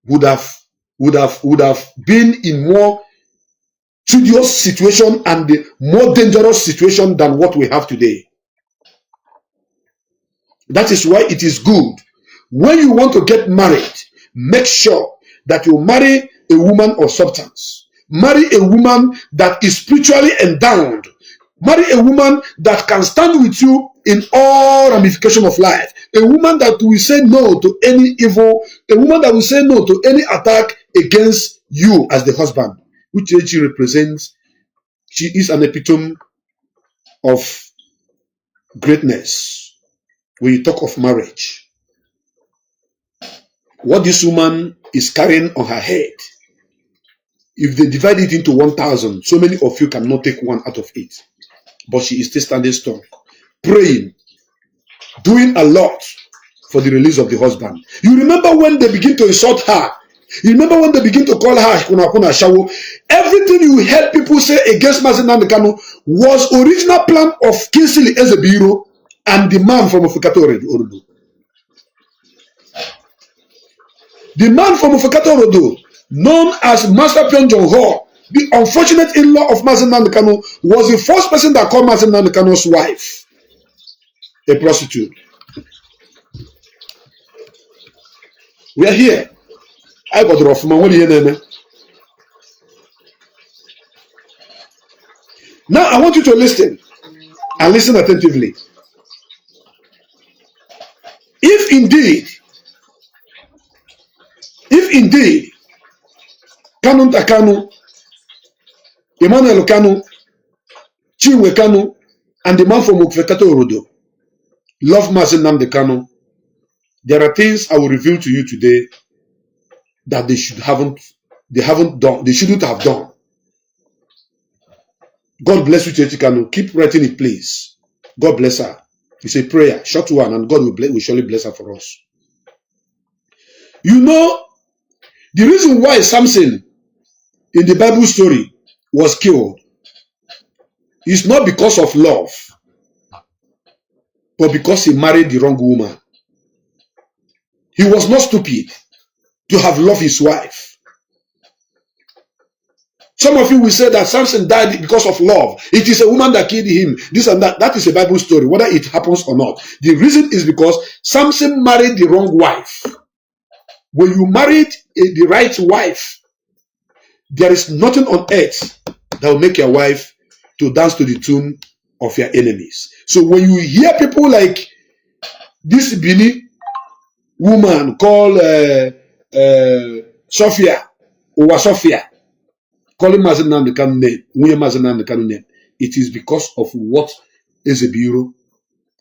would have been in more tedious situation and more dangerous situation than what we have today. That is why it is good when you want to get married, make sure that you marry a woman of substance. Marry a woman that is spiritually endowed. Marry a woman that can stand with you in all ramifications of life. A woman that will say no to any evil. A woman that will say no to any attack against you as the husband. Uchechi represents, she is an epitome of greatness when you talk of marriage. What this woman is carrying on her head, if they divide it into 1,000, so many of you cannot take one out of it. But she is still standing strong, praying, doing a lot for the release of the husband. You remember when they begin to insult her? You remember when they begin to call her Kuna Shawo? Everything you heard people say against Mazi Nnamdi Kanu was original plan of Kingsley Ezebiro and the man from Ofekato Orodo. The man from Ofekato Orodo, known as Master Pyongyang Ho, the unfortunate in-law of Mazi Nnamdi Kanu, was the first person that called Mazi Nnamdi Kanu's wife a prostitute. We are here. I got the rough man. Now I want you to listen and listen attentively. If indeed Kanunta Kanu, Emmanuel Kanu, Chinwe Kanu, and the man from Ofekato Orodo love Mazi Nnamdi Kanu, there are things I will reveal to you today that they shouldn't have done. God bless you, Uchechi Kanu. Keep writing it, please. God bless her. It's a prayer, short one, and God will surely bless her for us. You know, the reason why Samson in the Bible story was killed is not because of love, but because he married the wrong woman. He was not stupid to have loved his wife. Some of you will say that Samson died because of love. It is a woman that killed him. This and that. That is a Bible story, whether it happens or not. The reason is because Samson married the wrong wife. When you married the right wife, there is nothing on earth that will make your wife to dance to the tune of your enemies. So when you hear people like this Bini woman called Sophia, or Sophia, calling Mazi Nnamdi Kanu name, it is because of what Ezebiro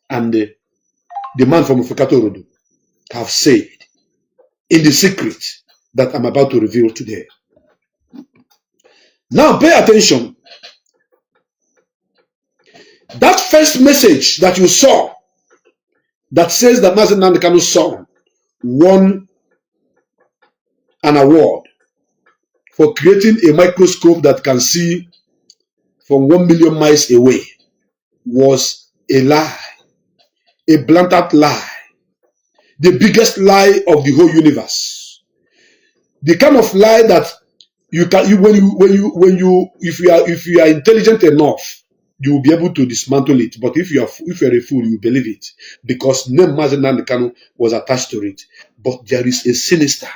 and the man from Ofekato Orodo have said in the secret that I'm about to reveal today. Now pay attention. That first message that you saw that says that Mazi Nnamdi Kanu's son won an award for creating a microscope that can see from 1 million miles away was a lie, a blatant lie, the biggest lie of the whole universe. The kind of lie that if you are intelligent enough, you will be able to dismantle it. But if you're a fool, you believe it because name Mazi Nnamdi Kanu was attached to it. But there is a sinister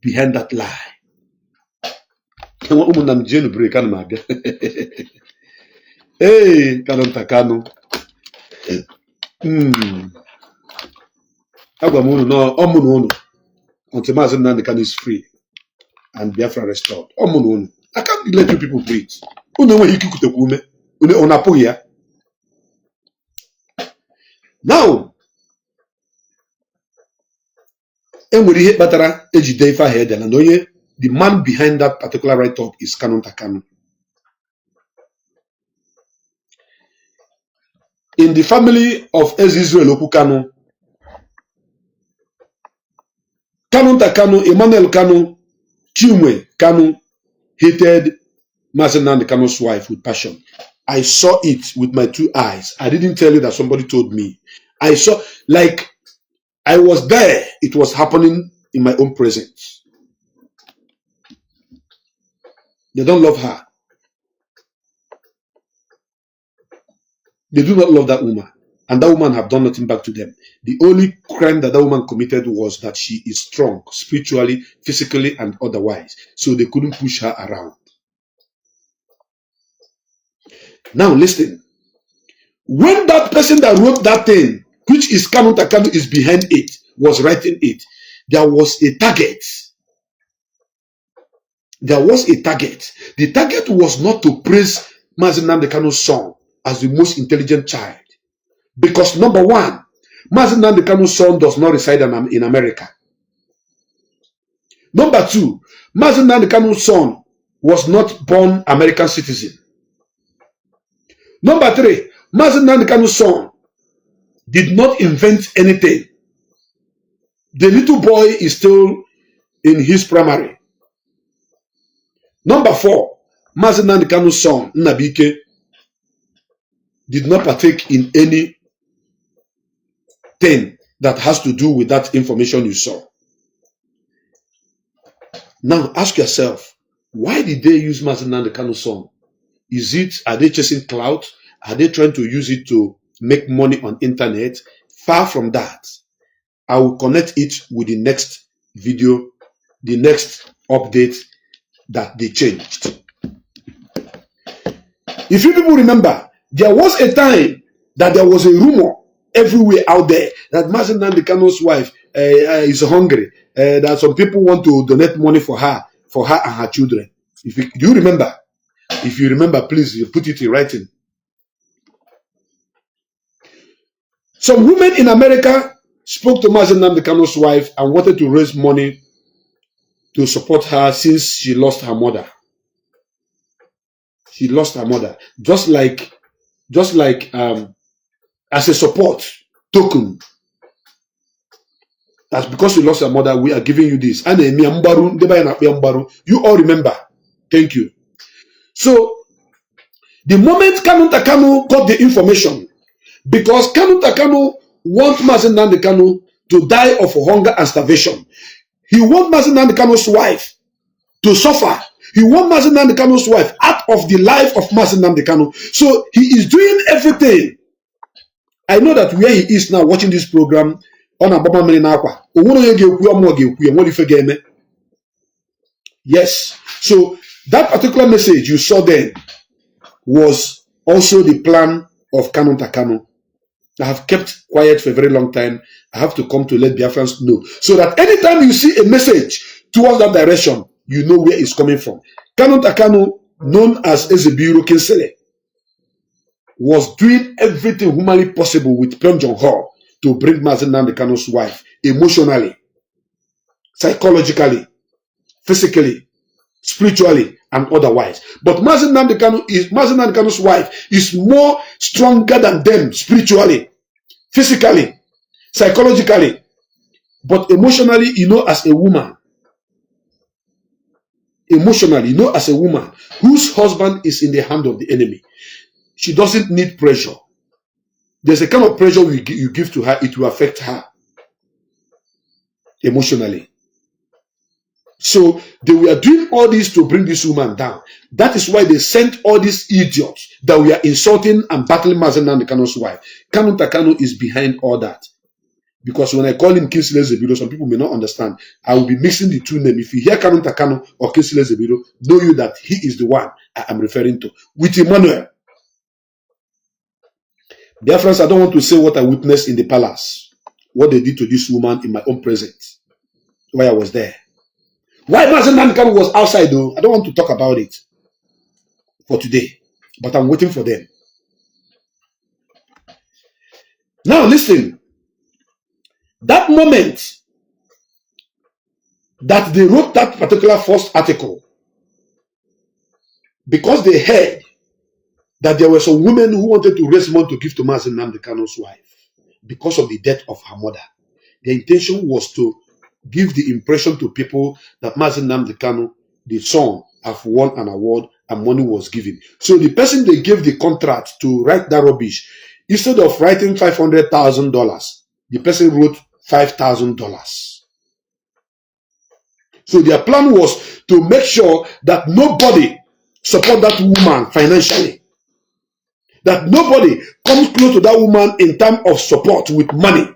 behind that lie. Hey, Kanunta Kanu. Until Mazi Nnamdi Kanu is free and Biafra restored. I can't let you people breathe. Now, the man behind that particular write-up is Kanunta Kanu. In the family of Ezebiro Kanu, Kanunta Kanu, Emmanuel Kanu, Chimwe Kanu hated Mazi Nnamdi Kanu's wife with passion. I saw it with my 2 eyes. I didn't tell you that somebody told me. I saw, like, I was there. It was happening in my own presence. They don't love her. They do not love that woman. And that woman have done nothing back to them. The only crime that woman committed was that she is strong, spiritually, physically, and otherwise. So they couldn't push her around. Now listen. When that person that wrote that thing, which is Kanunta Kanu is behind it, was writing it, there was a target. There was a target. The target was not to praise Mazi Nnamdi Kanu's son as the most intelligent child. Because number one, Mazi Nnamdi Kanu's son does not reside in America. Number two, Mazi Nnamdi Kanu's son was not born American citizen. Number three, Mazi Nnamdi Kanu's son did not invent anything. The little boy is still in his primary. Number four, Mazi Nnamdi Kanu's son, Nnabike, did not partake in anything that has to do with that information you saw. Now ask yourself, why did they use Mazi Nnamdi Kanu's son? Are they chasing clout? Are they trying to use it to make money on internet? Far from that. I will connect it with the next video, the next update that they changed. If you people remember, there was a time that there was a rumor everywhere out there that Mazi Nnamdi Kanu's wife is hungry, that some people want to donate money for her and her children. Do you remember? If you remember, please you put it in writing. Some women in America spoke to Mazi Nnamdi Kanu's wife and wanted to raise money to support her since she lost her mother. She lost her mother. Just like as a support token. That's because you lost your mother, we are giving you this. You all remember. Thank you. So, the moment Kanunta Kanu got the information, because Kanunta Kanu wants Mazi Nnamdi Kanu to die of hunger and starvation. He wants Mazi Nnamdi Kanu's wife to suffer. He wants Mazi Nnamdi Kanu's wife out of the life of Mazi Nnamdi Kanu. So, he is doing everything. I know that where he is now watching this program, yes. So that particular message you saw then was also the plan of Kanunta Kanu. I have kept quiet for a very long time. I have to come to let Biafrans know. So that anytime you see a message towards that direction, you know where it's coming from. Kanunta Kanu, known as Ezebiro Kingsley, was doing everything humanly possible with Pyongyang to bring Mazi Nnamdi Kanu's wife emotionally, psychologically, physically, spiritually, and otherwise. But Mazi Nnamdi Kanu's wife is more stronger than them spiritually, physically, psychologically, but emotionally, as a woman. emotionally, as a woman whose husband is in the hand of the enemy, she doesn't need pressure. There's a kind of pressure you give to her, it will affect her emotionally. So they were doing all this to bring this woman down. That is why they sent all these idiots that we are insulting and battling Mazi Nnamdi Kanu's wife. Kanunta Kanu is behind all that. Because when I call him Kingsley Ezebiro, some people may not understand. I will be mixing the two names. If you hear Kanunta Kanu or Kingsley Ezebiro, know you that he is the one I am referring to. With Emmanuel. Biafrans, I don't want to say what I witnessed in the palace. What they did to this woman in my own presence. While I was there. Why Mazi Nnamdi Kanu was outside though? I don't want to talk about it for today. But I'm waiting for them. Now listen. That moment that they wrote that particular first article, because they heard that there were some women who wanted to raise money to give to Mazi Nnamdi Kanu's wife because of the death of her mother. Their intention was to give the impression to people that Mazi Nnamdi Kanu, the son, have won an award and money was given. So the person they gave the contract to write that rubbish, instead of writing $500,000, the person wrote $5,000. So their plan was to make sure that nobody support that woman financially. That nobody comes close to that woman in terms of support with money.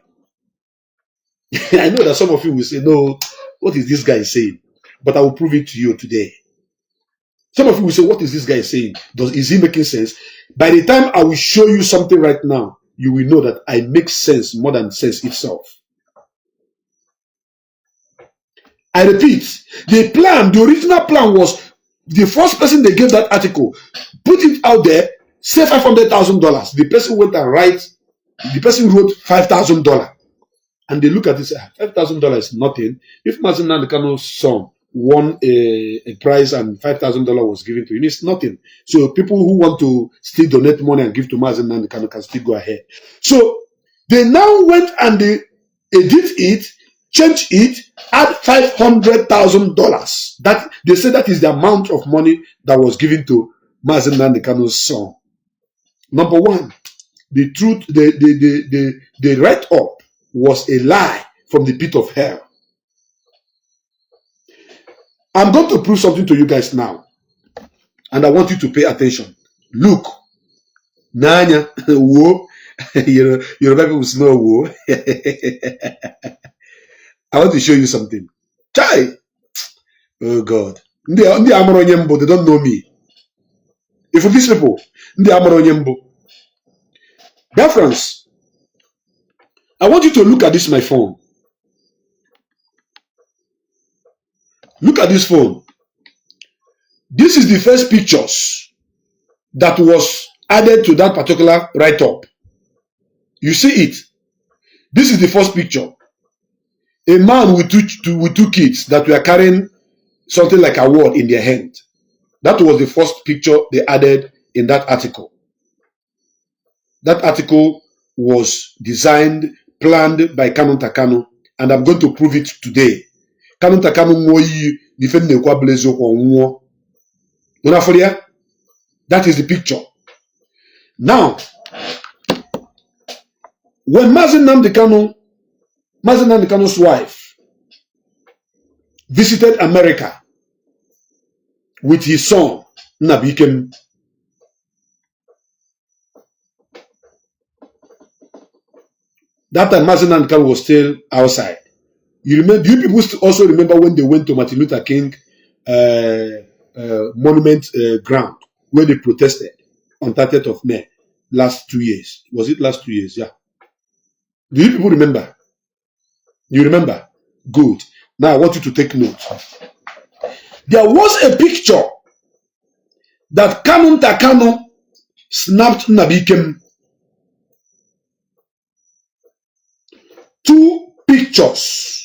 I know that some of you will say, no, what is this guy saying? But I will prove it to you today. Some of you will say, what is this guy saying? Is he making sense? By the time I will show you something right now, you will know that I make sense more than sense itself. I repeat, the original plan was the first person they gave that article, put it out there, say $500,000. The person went and the person wrote $5,000. And they look at it and say, $5,000 is nothing. If Mazi Nnamdi Kanu's son won a prize and $5,000 was given to him, it's nothing. So people who want to still donate money and give to Mazi Nnamdi Kanu can still go ahead. So they now went and they edit it, change it, add $500,000. That they say that is the amount of money that was given to Mazi Nnamdi Kanu's son. Number one, the truth, the write-up was a lie from the pit of hell. I'm going to prove something to you guys now. And I want you to pay attention. Look. Nanya. Wo. Your people will smell wo. I want to show you something. Chai. Oh God. They don't know me. If these people, Biafrans, I want you to look at this, my phone. Look at this phone. This is the first pictures that was added to that particular write-up. You see it. This is the first picture. A man with two kids that were carrying something like a award in their hand. That was the first picture they added in that article. That article was designed, planned by Kanunta Kanu, and I'm going to prove it today. Kanunta Kanu that is the picture. Now, when Mazi Nnamdi Kanu's wife visited America with his son, Nnamdi, that time Mazi Nnamdi Kanu was still outside. You remember? Do you people also remember when they went to Martin Luther King monument ground where they protested on 30th of May last 2 years? Was it last 2 years? Yeah. Do you people remember? You remember? Good. Now I want you to take note. There was a picture that Kanunta Kanu snapped Nnamdi. Two pictures.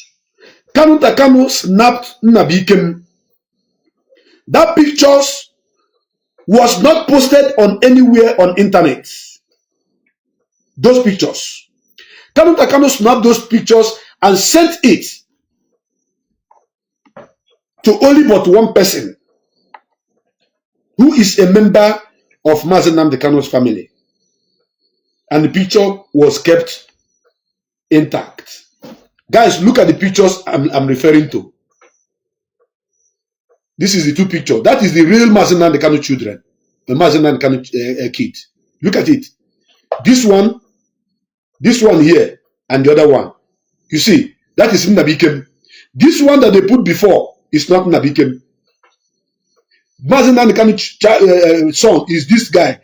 Kanunta Kanu snapped Nnamdi. That pictures was not posted on anywhere on internet. Those pictures. Kanunta Kanu snapped those pictures and sent it to only but one person. who is a member of Mazi Nnamdi Kanu's family. And the picture was kept intact. Guys, look at the pictures I'm referring to. This is the two pictures. That is the real Mazi Nnamdi Kanu children. The Mazi Nnamdi Kanu kid. Look at it. This one here, and the other one. You see, that is Nnamdi. This one that they put before is not Nnamdi. Mazi Nnamdi Kanu's son is this guy.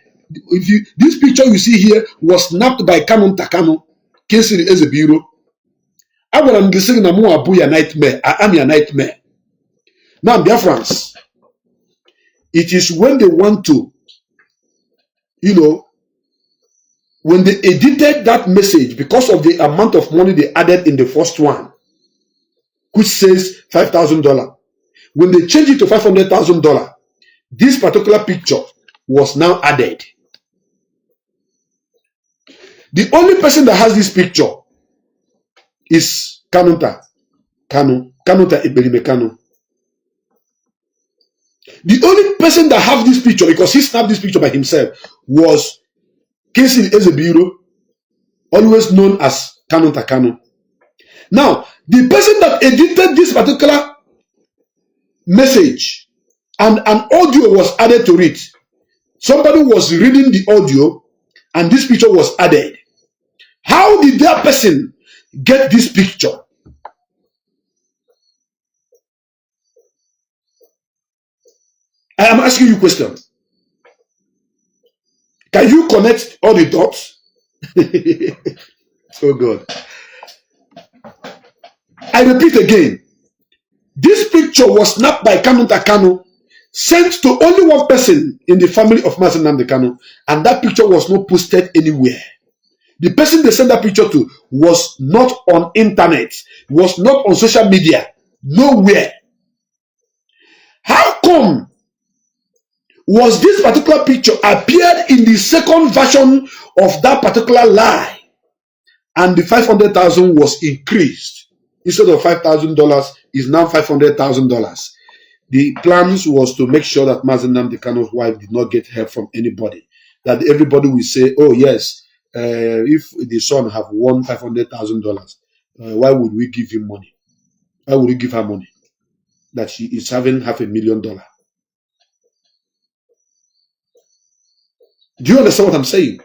This picture you see here was snapped by Kanunta Kanu, Kingsley Ezebiro. I want to say na mo abu ya nightmare. I am your nightmare. Now, Biafrans, it is when they want to, when they edited that message because of the amount of money they added in the first one, which says $5,000. When they changed it to $500,000, this particular picture was now added. The only person that has this picture is Kanunta Kanu. The only person that have this picture, because he snapped this picture by himself, was Kingsley Ezebiro, always known as Kanunta Kanu. Now, the person that edited this particular message and an audio was added to it. Somebody was reading the audio and this picture was added. How did that person get this picture? I am asking you a question. Can you connect all the dots? Oh God. I repeat again. This picture was snapped by Kanunta Kanu, sent to only one person in the family of Mazi Nnamdi Kanu, and that picture was not posted anywhere. The person they sent that picture to was not on internet, was not on social media, nowhere. How come was this particular picture appeared in the second version of that particular lie, and the 500,000 was increased? Instead of $5,000 is now $500,000. The plans was to make sure that Mazi Nnamdi Kanu's wife did not get help from anybody. That everybody will say, oh yes, if the son have won $500,000, why would we give him money? Why would we give her money? That she is having $500,000. Do you understand what I'm saying?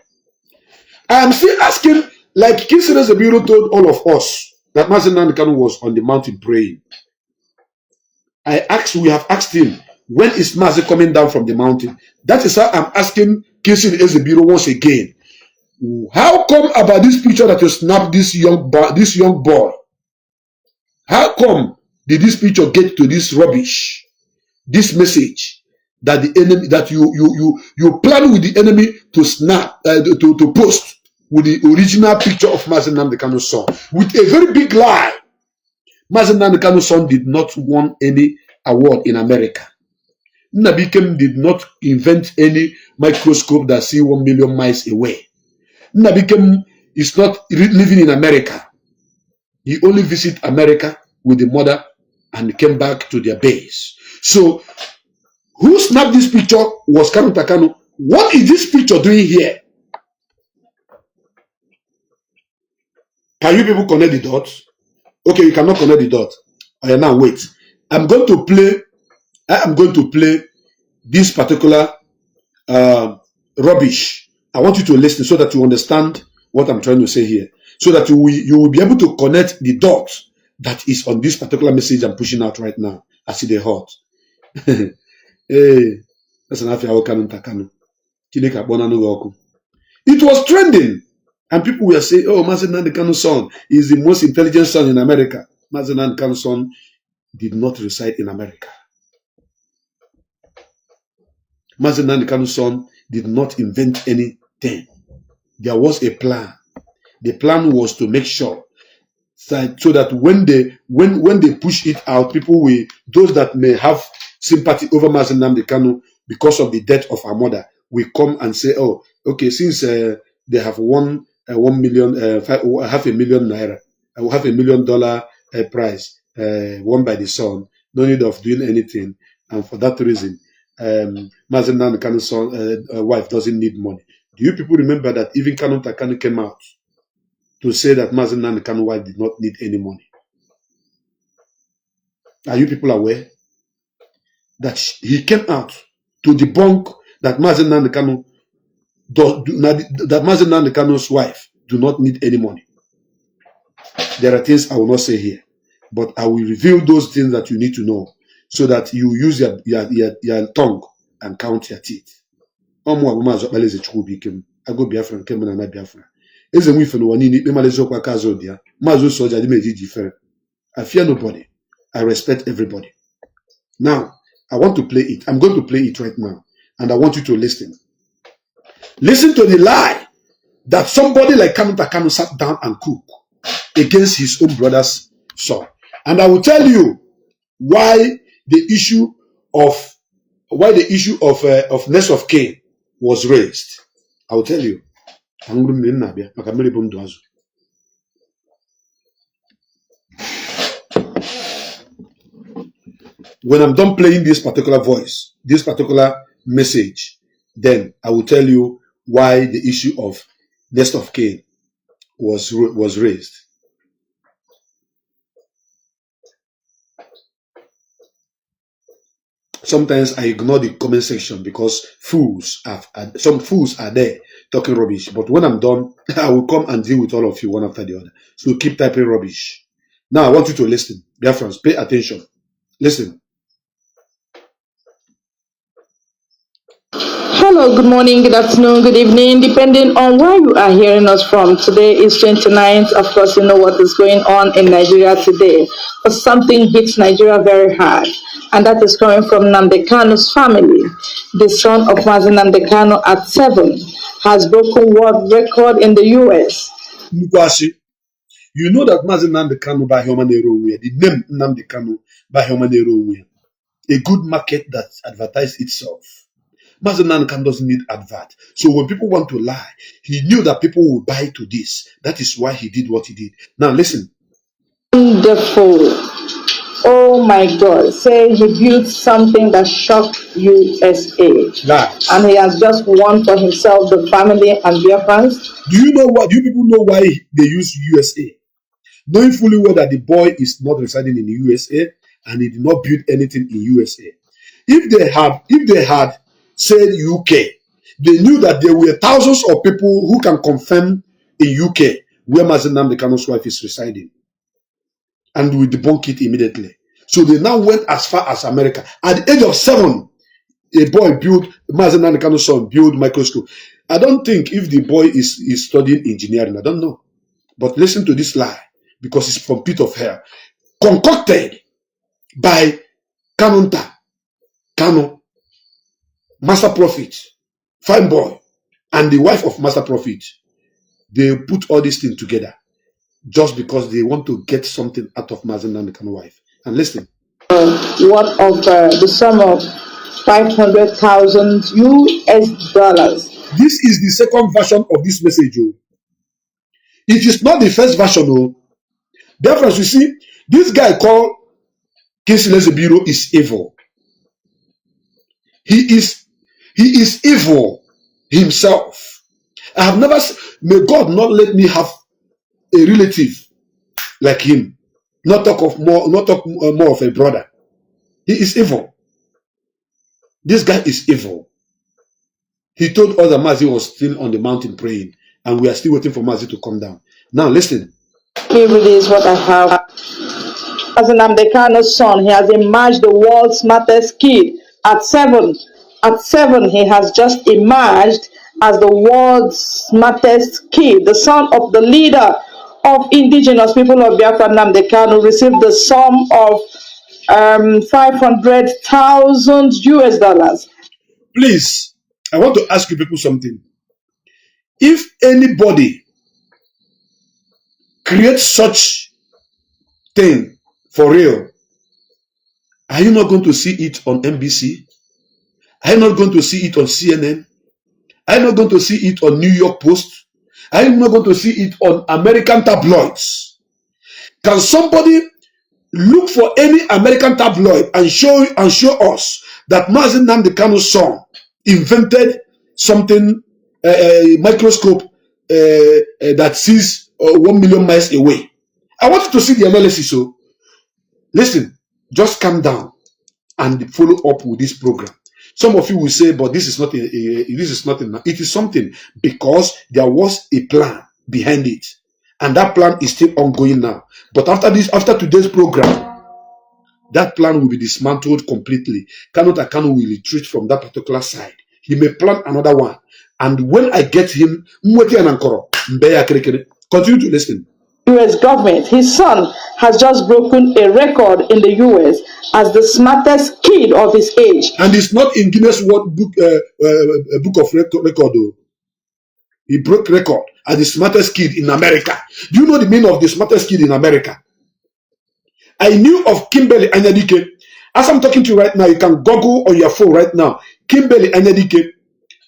I am still asking, like Kingsley Ezebiro told all of us, that Mazi Nnamdi Kanu was on the mountain praying. We have asked him, when is Mazi coming down from the mountain? That is how I'm asking Kingsley Ezebiro once again. How come about this picture that you snapped this young boy? How come did this picture get to this rubbish, this message that the enemy, that you plan with the enemy to snap, to post with the original picture of Mazi Nnamdi Kanu's son, with a very big lie? Mazi Nnamdi Kanu's son did not win any award in America. Nnamdi did not invent any microscope that see 1 million miles away. Nnamdi is not living in America. He only visited America with the mother and came back to their base. So, who snapped this picture was Kanunta Kanu. What is this picture doing here? Can you people connect the dots? Okay, you cannot connect the dots. Okay, now wait. I am going to play this particular rubbish. I want you to listen so that you understand what I'm trying to say here. So that you will be able to connect the dots that is on this particular message I'm pushing out right now. I see the hot. Hey, that's an Afia Kanunta Kanu. It was trending. And people were saying, oh, Mazi Nnamdi Kanu's son is the most intelligent son in America. Mazi Nnamdi Kanu's son did not reside in America. Mazi Nnamdi Kanu's son did not invent anything. There was a plan. The plan was to make sure so that when they push it out, people will, those that may have sympathy over Mazi Nnamdi Kanu because of the death of our mother, will come and say, oh, okay, since they have won $500,000 naira, $500,000 prize won by the son, no need of doing anything, and for that reason, Mazi Nnamdi Kanu's wife doesn't need money. Do you people remember that even Kanunta Kanu came out to say that Mazi Nnamdi Kanu's wife did not need any money? Are you people aware that he came out to debunk that Mazi Nnamdi Kanu that Mazi Nnamdi Kanu's wife do not need any money? There are things I will not say here, but I will reveal those things that you need to know so that you use your tongue and count your teeth. I go Biafra nke mena na Biafra. Eze nwe ife no wani ni kpemalezo kwa kazo dia. Mazo soja di meji different. I fear nobody. I respect everybody. Now, I want to play it. I'm going to play it right now. And I want you to listen. Listen to the lie that somebody like Kanunta Kanu sat down and cooked against his own brother's son. And I will tell you why the issue of next of kin was raised. I will tell you. When I'm done playing this particular voice, this particular message, then I will tell you why the issue of next of kin was raised. Sometimes I ignore the comment section because some fools are there talking rubbish. But when I'm done, I will come and deal with all of you one after the other. So keep typing rubbish. Now I want you to listen. Biafrans, pay attention. Listen. Hello, good morning, good afternoon, good evening, depending on where you are hearing us from. Today is 29th. Of course, you know what is going on in Nigeria today. But something hits Nigeria very hard, and that is coming from Nnamdi Kanu's family. The son of Mazi Nnamdi Kanu at 7 has broken world record in the US. You know that Mazi Nnamdi Kanu by human the name Nnamdi Kanu by human a good market that advertised itself. Mazi Nnamdi Kanu doesn't need advert. So when people want to lie, he knew that people will buy to this. That is why he did what he did. Now listen. Wonderful. Oh my God. Say he built something that shocked USA. Right. And he has just won for himself, the family, and Biafrans. Do you people know why they use USA? Knowing fully well that the boy is not residing in the USA and he did not build anything in USA. If they had said UK, they knew that there were thousands of people who can confirm in UK where Mazi Nnamdi Kanu's wife is residing. And we debunk it immediately. So they now went as far as America. At the age of 7, a boy Mazi Nnamdi Kanu's son built microscope. I don't think if the boy is studying engineering, I don't know. But listen to this lie, because it's from pit of hell. Concocted by Kanunta Kanu, Master Prophet, fine boy, and the wife of Master Prophet. They put all these things together just because they want to get something out of Mazi Nnamdi Kanu's wife. And listen. What of the sum of 500,000 US dollars? This is the second version of this message. It is not the first version. Therefore, you see, this guy called Kingsley Ezebiro is evil. He is evil himself. I have never. May God not let me have a relative like him. Not talk more of a brother. He is evil. This guy is evil. He told us that Mazi was still on the mountain praying, and we are still waiting for Mazi to come down. Now listen. Here it is what I have. As Nnamdi Kanu's son, he has emerged the world's smartest kid. At 7, he has just emerged as the world's smartest kid. The son of the leader of indigenous people of Biafra, Nnamdi Kanu, received the sum of 500,000 US dollars. Please, I want to ask you people something. If anybody creates such thing for real, are you not going to see it on NBC? Are you not going to see it on CNN? Are you not going to see it on New York Post? Are you not going to see it on American tabloids? Can somebody look for any American tabloid and show us that Mazi Nnamdi Kanu's son invented something, a microscope that sees 1 million miles away. I want you to see the analysis. So, listen, just calm down and follow up with this program. Some of you will say, but this is not this is not enough. It is something, because there was a plan behind it, and that plan is still ongoing now. But after today's program, that plan will be dismantled completely. Kanunta Kanu will retreat from that particular side. He may plan another one, and when I get him, continue to listen. US government. His son has just broken a record in the US as the smartest kid of his age. And it's not in Guinness World Book of Record. He broke record as the smartest kid in America. Do you know the meaning of the smartest kid in America? I knew of Kimberly Anyadike. As I'm talking to you right now, you can Google on your phone right now. Kimberly Anyadike.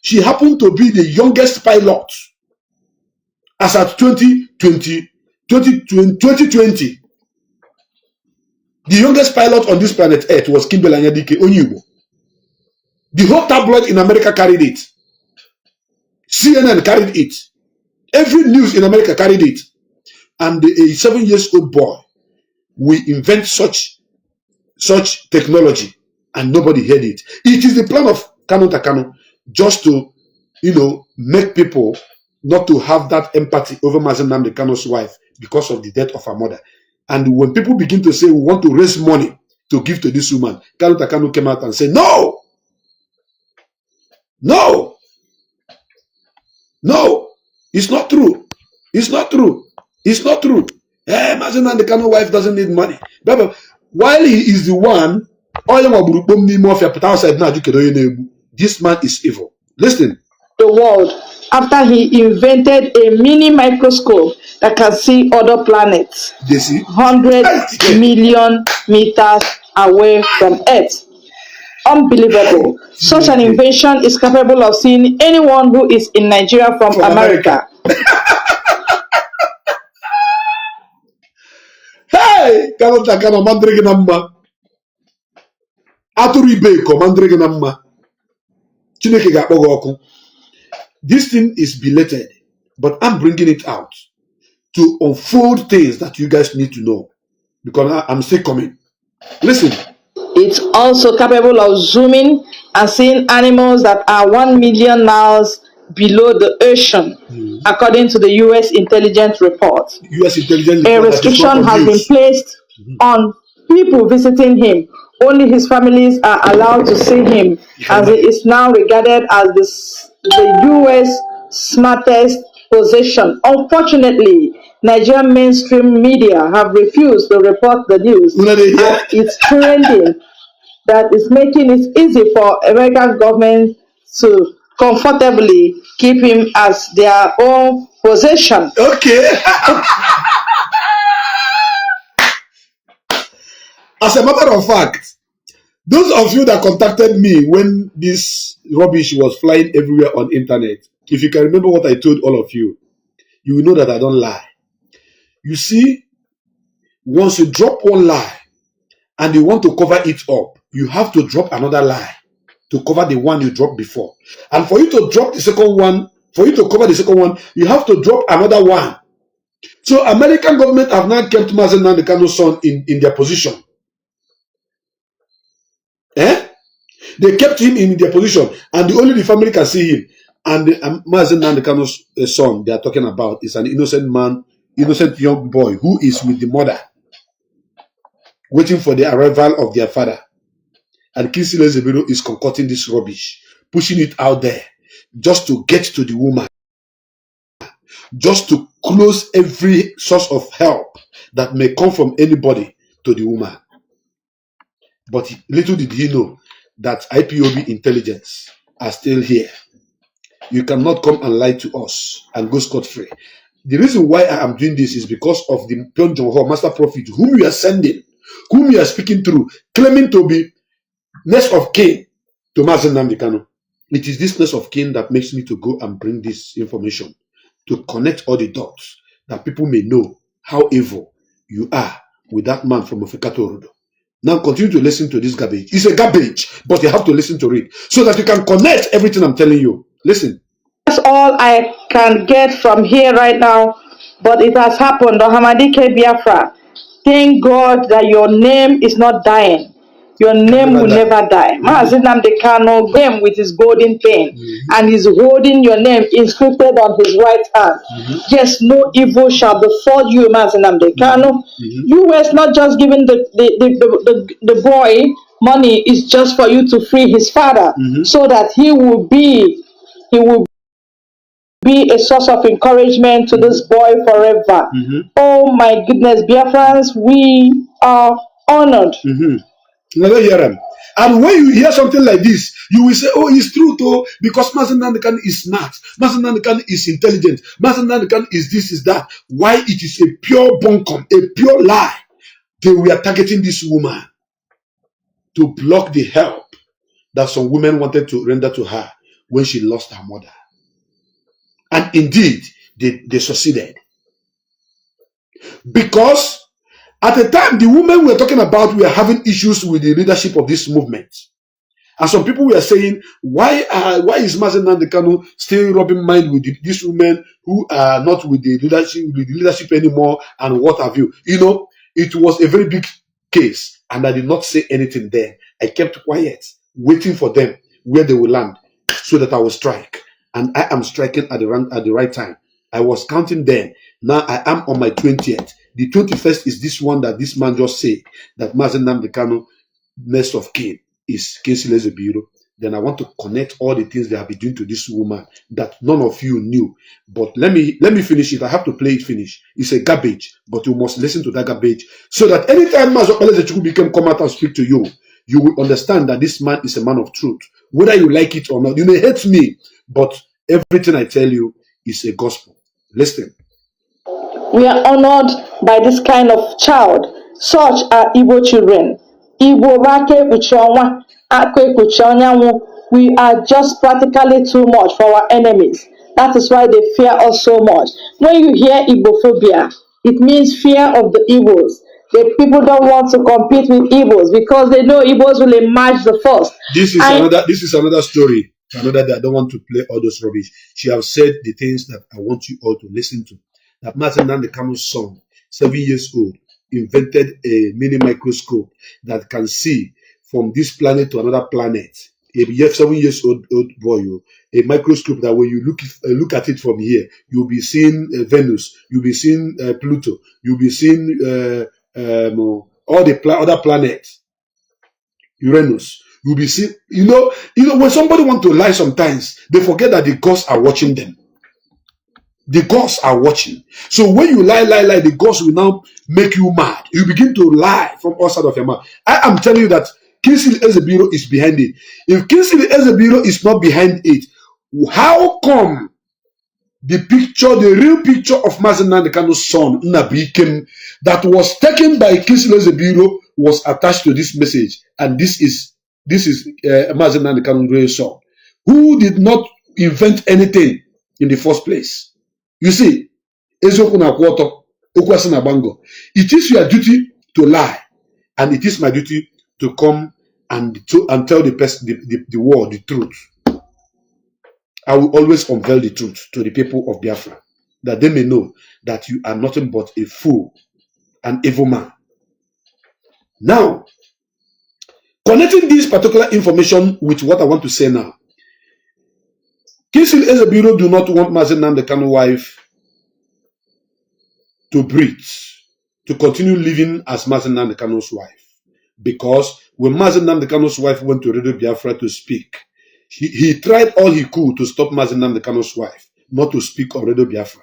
She happened to be the youngest pilot as at 2020. The youngest pilot on this planet Earth was Kimberly Anyadike Onyibo. The whole tabloid in America carried it. CNN carried it. Every news in America carried it. And a 7-year-old boy will invent such technology, and nobody heard it. It is the plan of Kanunta Kanu just to, make people not to have that empathy over Mazi Nnamdi Kanu's wife because of the death of her mother. And when people begin to say, we want to raise money to give to this woman, Kanunta Kanu came out and said, no, it's not true. It's not true. Mazi Nnamdi Kanu's wife doesn't need money. While he is the one, this man is evil. Listen. The world after he invented a mini microscope that can see other planets 100 million meters away from Earth. Unbelievable. Such an invention is capable of seeing anyone who is in Nigeria from America. Hey, Kanunta Kanu mandrege na mma. Atụrụ ibe ko mandrege na mma. Chineke ga-akpọ gị ọkụ. This thing is belated, but I'm bringing it out to unfold things that you guys need to know, because I'm still coming. Listen. It's also capable of zooming and seeing animals that are 1 million miles below the ocean, according to the U.S. intelligence report. A restriction has been placed on people visiting him. Only his families are allowed to see him, as he is now regarded as the U.S. smartest possession. Unfortunately, Nigerian mainstream media have refused to report the news, as it's trending that is making it easy for American government to comfortably keep him as their own possession. Okay. As a matter of fact, those of you that contacted me when this rubbish was flying everywhere on internet, if you can remember what I told all of you, you will know that I don't lie. You see, once you drop one lie and you want to cover it up, you have to drop another lie to cover the one you dropped before. And for you to drop the second one, for you to cover the second one, you have to drop another one. So American government have now kept Mazi Nnamdi Kanu's son in their position. They kept him in their position, and only the family can see him. And Mazi Nnamdi Kanu's son they are talking about is an innocent man, innocent young boy who is with the mother, waiting for the arrival of their father. And Kingsley Ezebiro is concocting this rubbish, pushing it out there, just to get to the woman, just to close every source of help that may come from anybody to the woman. But little did he know that IPOB intelligence are still here. You cannot come and lie to us and go scot-free. The reason why I am doing this is because of the Pyeongjong master prophet whom you are sending, whom you are speaking through, claiming to be next of kin to Mazi Nnamdi Kanu. It is this next of kin that makes me to go and bring this information to connect all the dots, that people may know how evil you are with that man from Ofikato Rodo. Now continue to listen to this garbage. It's a garbage, but you have to listen to it so that you can connect everything I'm telling you. Listen. That's all I can get from here right now, but it has happened. Ohamadike Biafra, thank God that your name is not dying. Your name will never die. Mazi Nnamdi Kanu came with his golden pen and he's holding your name inscripted on his right hand. Yes, no evil shall befall you, Mazi Nnamdi Kanu. You was not just giving the boy money, it's just for you to free his father so that he will be a source of encouragement to this boy forever. Oh my goodness, Biafrans, we are honored. Never hear him. And when you hear something like this, you will say, oh, it's true too, because Mazi Nnamdi Kanu is smart. Mazi Nnamdi Kanu is intelligent. Mazi Nnamdi Kanu is this, is that. Why it is a pure bunkum, a pure lie. They were targeting this woman to block the help that some women wanted to render to her when she lost her mother. And indeed, they succeeded. Because at the time, the women we were talking about were having issues with the leadership of this movement. And some people were saying, why is Mazi Nnamdi Kanu still rubbing mind with these women who are not with the leadership anymore and what have you? You know, it was a very big case and I did not say anything then. I kept quiet, waiting for them where they will land so that I will strike. And I am striking at the right time. I was counting then. Now I am on my 20th. The 21st is this one that this man just said, that Mazi Nnamdi Kanu, next of kin, is Kingsley Ezebiro. Then I want to connect all the things they have been doing to this woman that none of you knew. But let me finish it. I have to play it finish. It's a garbage, but you must listen to that garbage so that anytime Mazi Nnamdi come out and speak to you, you will understand that this man is a man of truth. Whether you like it or not, you may hate me, but everything I tell you is a gospel. Listen. We are honored by this kind of child. Such are Igbo children. Igbo Bake Uchonwa, Akwe Kuchonyawu. We are just practically too much for our enemies. That is why they fear us so much. When you hear Igbophobia, it means fear of the Igbos. The people don't want to compete with Igbos because they know Igbos will emerge the first. This is another story. Another that I don't want to play all those rubbish. She has said the things that I want you all to listen to. That Mazi Nnamdi Kanu's son, 7 years old, invented a mini microscope that can see from this planet to another planet. A 7 years old boy, a microscope that when you look at it from here, you'll be seeing Venus, you'll be seeing Pluto, you'll be seeing all the other planets, Uranus. You'll be seeing, you know, when somebody wants to lie sometimes, they forget that the gods are watching them. The gods are watching. So when you lie, the gods will now make you mad. You begin to lie from all sides of your mouth. I am telling you that Kingsley Ezebiro is behind it. If Kingsley Ezebiro is not behind it, how come the real picture of Mazi Nnamdi Kanu's son, Nnamdi, that was taken by Kingsley Ezebiro was attached to this message? And this is Mazi Nnamdi Kanu's real son, who did not invent anything in the first place. You see, it is your duty to lie, and it is my duty to come and tell the world the truth. I will always unveil the truth to the people of Biafra, that they may know that you are nothing but a fool, an evil man. Now, connecting this particular information with what I want to say now, Kingsley Ezebiro do not want Mazi Nnamdi Kanu's wife to breathe, to continue living as Mazi Nnamdi Kanu's wife. Because when Mazi Nnamdi Kanu's wife went to Radio Biafra to speak, he tried all he could to stop Mazi Nnamdi Kanu's wife not to speak on Radio Biafra.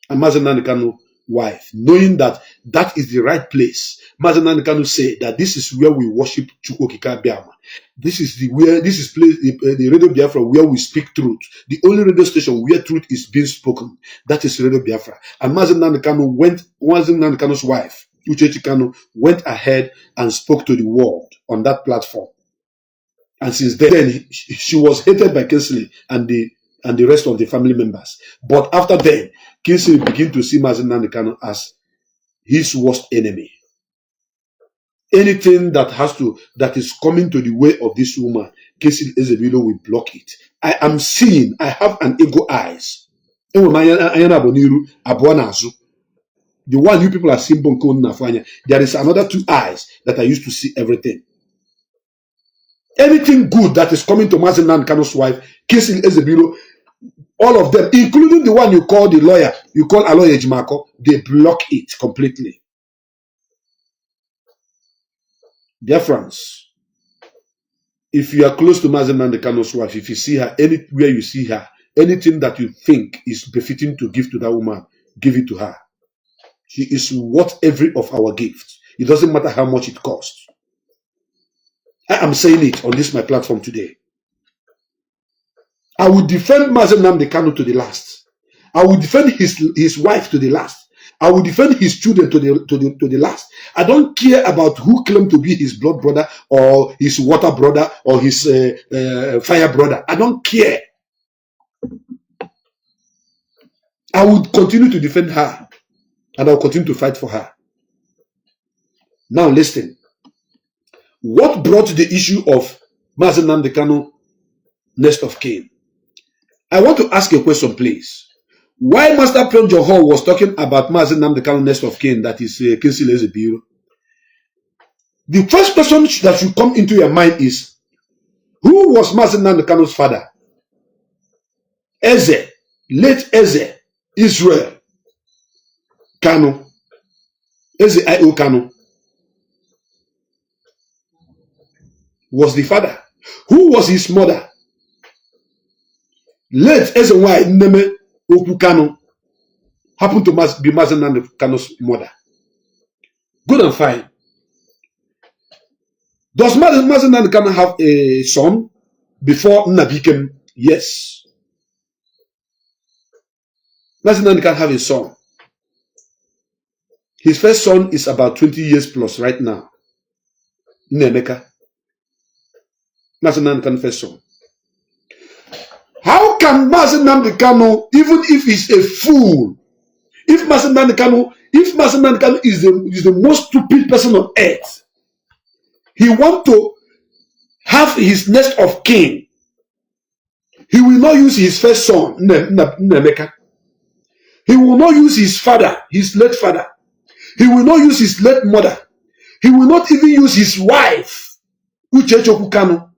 And Mazi Nnamdi Kanu's wife, knowing that that is the right place, Mazi Nnamdi Kanu said that this is where we worship Chukwokika Biama. This is the Radio Biafra where we speak truth. The only radio station where truth is being spoken, that is Radio Biafra. And Mazi Nnamdi Kanu's wife, Uchechi Kanu, went ahead and spoke to the world on that platform. And since then, she was hated by Kingsley and the rest of the family members. But after then, Kingsley began to see Mazi Nnamdi Kanu as his worst enemy. Anything that is coming to the way of this woman, Kingsley Ezebiro will block it. I am seeing, I have an ego eyes. The one you people are seeing, there is another two eyes that I used to see everything. Anything good that is coming to Mazi Nnamdi Kanu's wife, Kingsley Ezebiro, all of them, including the one you call the lawyer, you call Aloy Ejimako, they block it completely. Biafrans, if you are close to Mazi Nnamdi Kanu's wife, if you see her, anywhere you see her, anything that you think is befitting to give to that woman, give it to her. She is worth every of our gifts. It doesn't matter how much it costs. I am saying it on this my platform today. I will defend Mazi Nnamdi Kanu to the last. I will defend his wife to the last. I will defend his children to the last. I don't care about who claimed to be his blood brother or his water brother or his fire brother. I don't care. I will continue to defend her and I will continue to fight for her. Now listen. What brought the issue of Mazi Nnamdi Kanu next of kin? I want to ask a question, please. Why Master Pron Johor was talking about Mazi Nnamdi Kanu next of kin, that is Kingsley Ezebiro? The first question that should come into your mind is, who was Mazi Nnamdi Kanu's father? Eze, late Eze, Israel, Kanu, Eze I.O. Kanu was the father. Who was his mother? Late Eze Y. Nneme Okwu Kanu happened to be Mazi Nnamdi Kanu's mother. Good and fine. Does Mazi Nnamdi Kanu have a son before Nnamdi came? Yes. Mazi Nnamdi Kanu have a son. His first son is about 20 years plus right now. Nnemeka. Mazi Nnamdi Kanu first son. How can Mazi Nnamdi Kanu, even if he's a fool, if Mazi Nnamdi Kanu is the most stupid person on earth, he want to have his next of kin, he will not use his first son, Nnemeka. He will not use his father, his late father. He will not use his late mother. He will not even use his wife, Uchechi Kanu.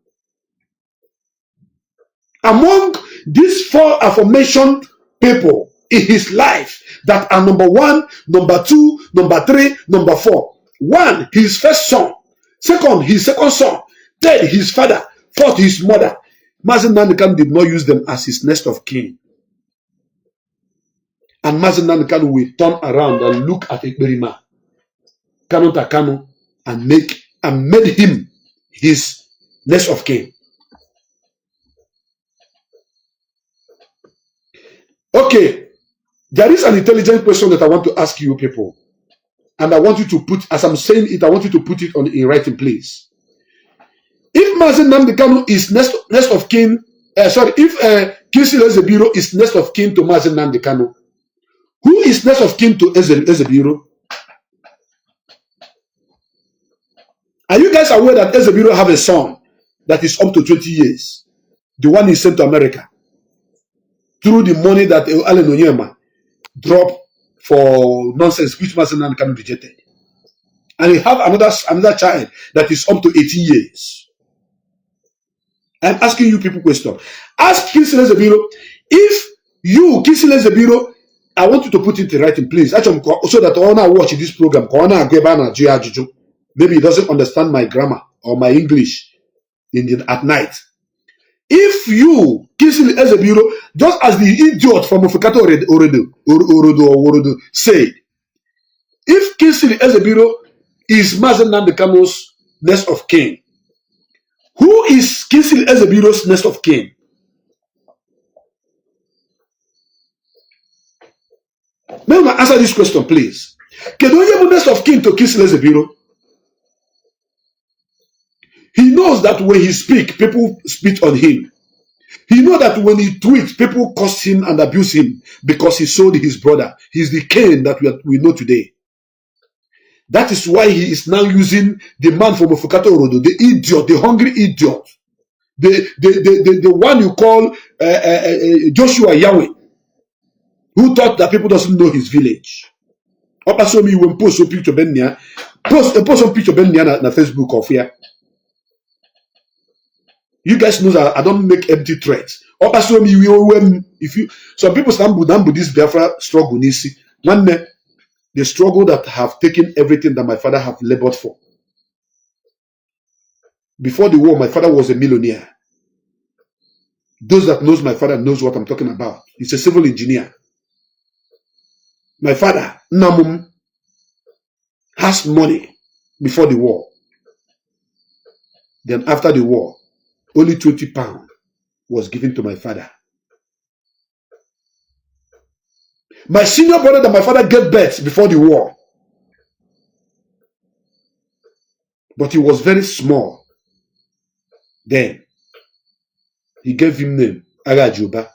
Among these four affirmation people in his life that are number 1, number 2, number 3, number 4. 1, his first son. 2, his second son. 3, his father. 4, his mother. Mazi Nnamdi Kanu did not use them as his next of kin. And Mazi Nnamdi Kanu will turn around and look at Ekberima, Kanunta Kanu, and made him his next of kin. Okay, there is an intelligent question that I want to ask you people. And I want you to put, as I'm saying it, I want you to put it in writing, please. If Mazi Nnamdi Kanu is next of kin, if Kingsley Ezebiro is next of kin to Mazi Nnamdi Kanu, who is next of kin to Ezebiro? Are you guys aware that Ezebiro have a son that is up to 20 years? The one he sent to America through the money that Allen Onyema dropped for nonsense, which Mazi Nnamdi Kanu rejected. And he have another child that is up to 18 years. I'm asking you people question. Ask Kingsley Ezebiro, if you, Kingsley Ezebiro, I want you to put it in writing, please. Actually, so that when I watch this program, maybe he doesn't understand my grammar or my English at night. If you, Kingsley Ezebiro, just as the idiot from Ofikato Orodo said, if Kingsley Ezebiro is Mazi Nnamdi Kanu's next of kin, who is Kingsley Ezebiro's next of kin? May I answer this question, please? Can you have next of kin to Kingsley Ezebiro? He knows that when he speaks, people spit on him. He knows that when he tweets, people curse him and abuse him because he sold his brother. He's the Cain that we know today. That is why he is now using the man from Ofukato Orodo, the idiot, the hungry idiot, the one you call Joshua Yahweh, who thought that people doesn't know his village. Also, me when post a picture Benya, post a picture Benya na Facebook of here. You guys know that I don't make empty threats. Also, me when if you some people stand with this Biafra struggle, nisi one the struggle that have taken everything that my father have labored for. Before the war, my father was a millionaire. Those that knows my father knows what I'm talking about. He's a civil engineer. My father, Nnamdi, has money before the war. Then after the war, only 20 pounds was given to my father. My senior brother that my father gave birth before the war. But he was very small. Then, he gave him name, Agajuba.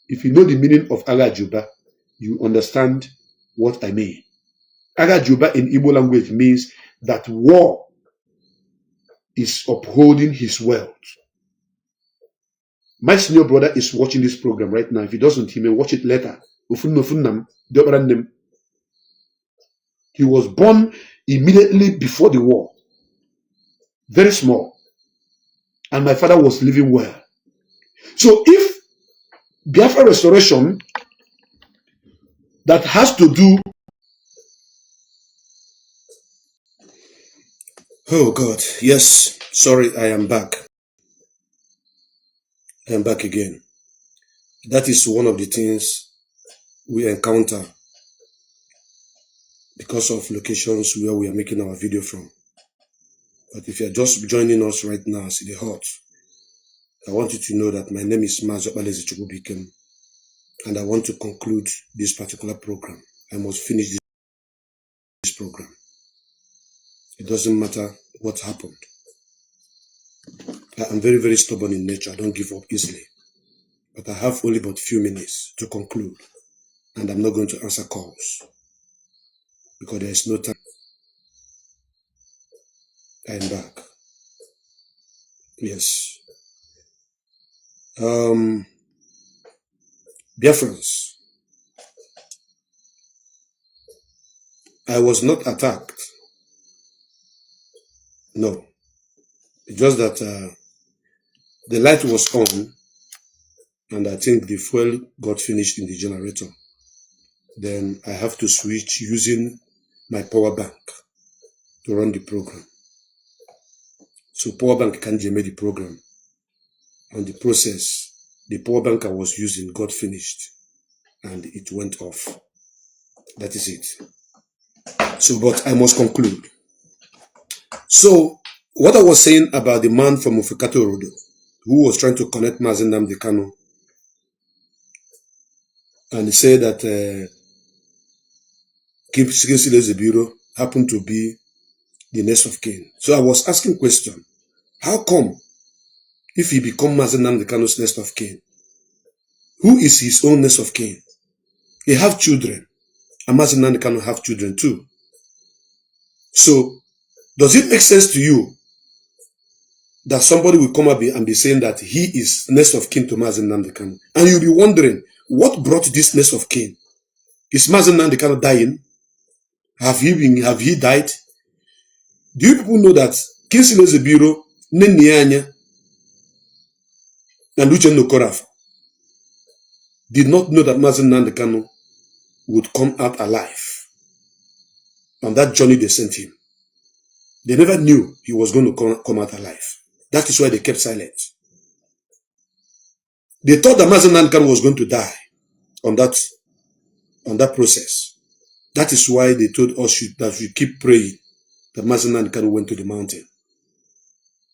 If you know the meaning of Agajuba, you understand what I mean. Agajuba in Igbo language means that war is upholding his wealth. My senior brother is watching this program right now. If he doesn't, he may watch it later. He was born immediately before the war. Very small. And my father was living well. So if Biafra restoration that has to do... Oh God, yes, sorry, I am back. I am back again. That is one of the things we encounter because of locations where we are making our video from. But if you are just joining us right now, see the hot, I want you to know that my name is Mazi, and I want to conclude this particular program. I must finish this program. It doesn't matter what happened. I am very, very stubborn in nature. I don't give up easily. But I have only but a few minutes to conclude. And I'm not going to answer calls. Because there is no time. I am back. Yes. Biafrans. I was not attacked. No. It's just that the light was on. And I think the fuel got finished in the generator. Then I have to switch using my power bank to run the program. So power bank can't make the program. On the process, the power bank I was using got finished and it went off. That is it. So, but I must conclude. So, what I was saying about the man from Ofukato Orodo, who was trying to connect Mazi Nnamdi Kanu, and he said that Kingsley Ezebiro happened to be the next of kin. So I was asking question, how come if he become Mazi Nnamdi Kanu's next of kin, who is his own next of kin? He have children, and Mazi Nnamdi Kanu have children too. So, does it make sense to you that somebody will come up and be saying that he is next of kin to Mazi Nnamdi Kanu? And you'll be wondering, what brought this next of kin? Is Mazi Nnamdi Kanu dying? Have he died? Do you people know that Kingsley Ezebiro, Nennianya, and Uchechi did not know that Mazi Nnamdi Kanu would come out alive on that journey they sent him? They never knew he was going to come out alive. That is why they kept silent. They thought that Mazi Nnamdi Kanu was going to die on that process. That is why they told us that we keep praying that Mazi Nnamdi Kanu went to the mountain.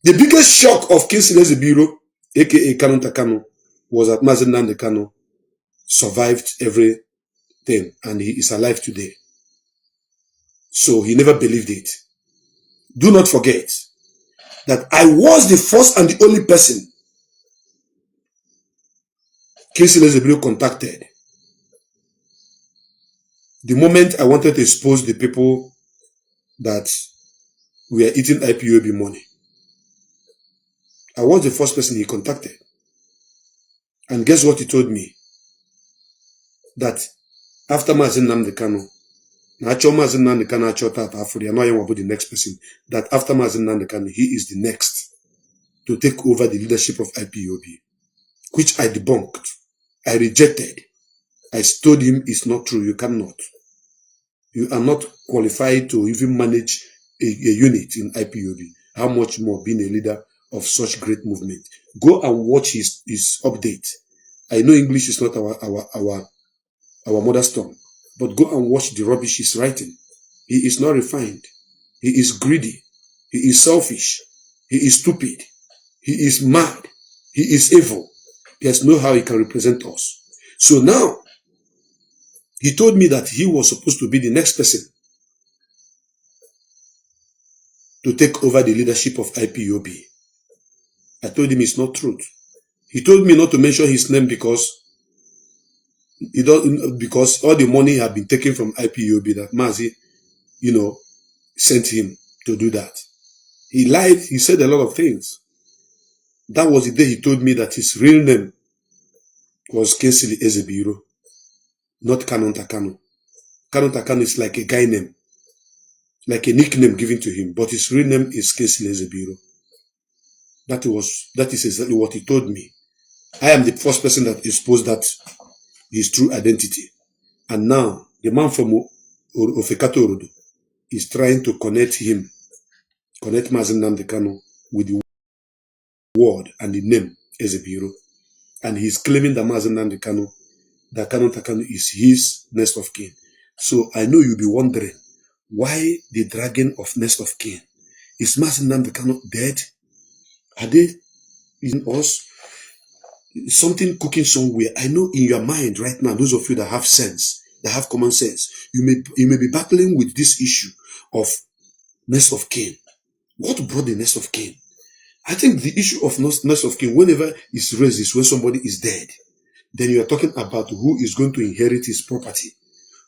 The biggest shock of Kingsley Ezebiro, aka Kanunta Kanu, was that Mazi Nnamdi Kanu survived everything and he is alive today. So he never believed it. Do not forget that I was the first and the only person Kingsley Ezebiro contacted the moment I wanted to expose the people that we are eating IPOB money. I was the first person he contacted. And guess what he told me? That after Mazi Nnamdi Kanu, Mazi Nnamdi Kanu the next person, that after Mazi Nnamdi Kanu, he is the next to take over the leadership of IPOB, which I debunked. I rejected. I told him it's not true. You cannot. You are not qualified to even manage a unit in IPOB. How much more being a leader of such great movement? Go and watch his update. I know English is not our mother's tongue, but go and watch the rubbish he's writing. He is not refined. He is greedy. He is selfish. He is stupid. He is mad. He is evil. There's no how he can represent us. So now, he told me that he was supposed to be the next person to take over the leadership of IPOB. I told him it's not true. He told me not to mention his name because all the money had been taken from IPOB that Mazi, sent him to do that. He lied. He said a lot of things. That was the day he told me that his real name was Kingsley Ezebiro, not Kanunta Kanu. Kanunta Kanu is like a guy name, like a nickname given to him, but his real name is Kingsley Ezebiro. That is exactly what he told me. I am the first person that exposed that his true identity. And now, the man from Ofekato Orodo is trying to connect Mazi Nnamdi Kanu with the word and the name Ezebiro. And he's claiming that Mazi Nnamdi Kanu, that Kanunta Kanu is his next of kin. So I know you'll be wondering, why the dragon of next of kin? Is Mazi Nnamdi Kanu dead? Are they in us? Something cooking somewhere. I know in your mind right now, those of you that have sense, that have common sense, you may be battling with this issue of next of kin. What brought the next of kin? I think the issue of next of kin, whenever it's raised, is when somebody is dead. Then you are talking about who is going to inherit his property,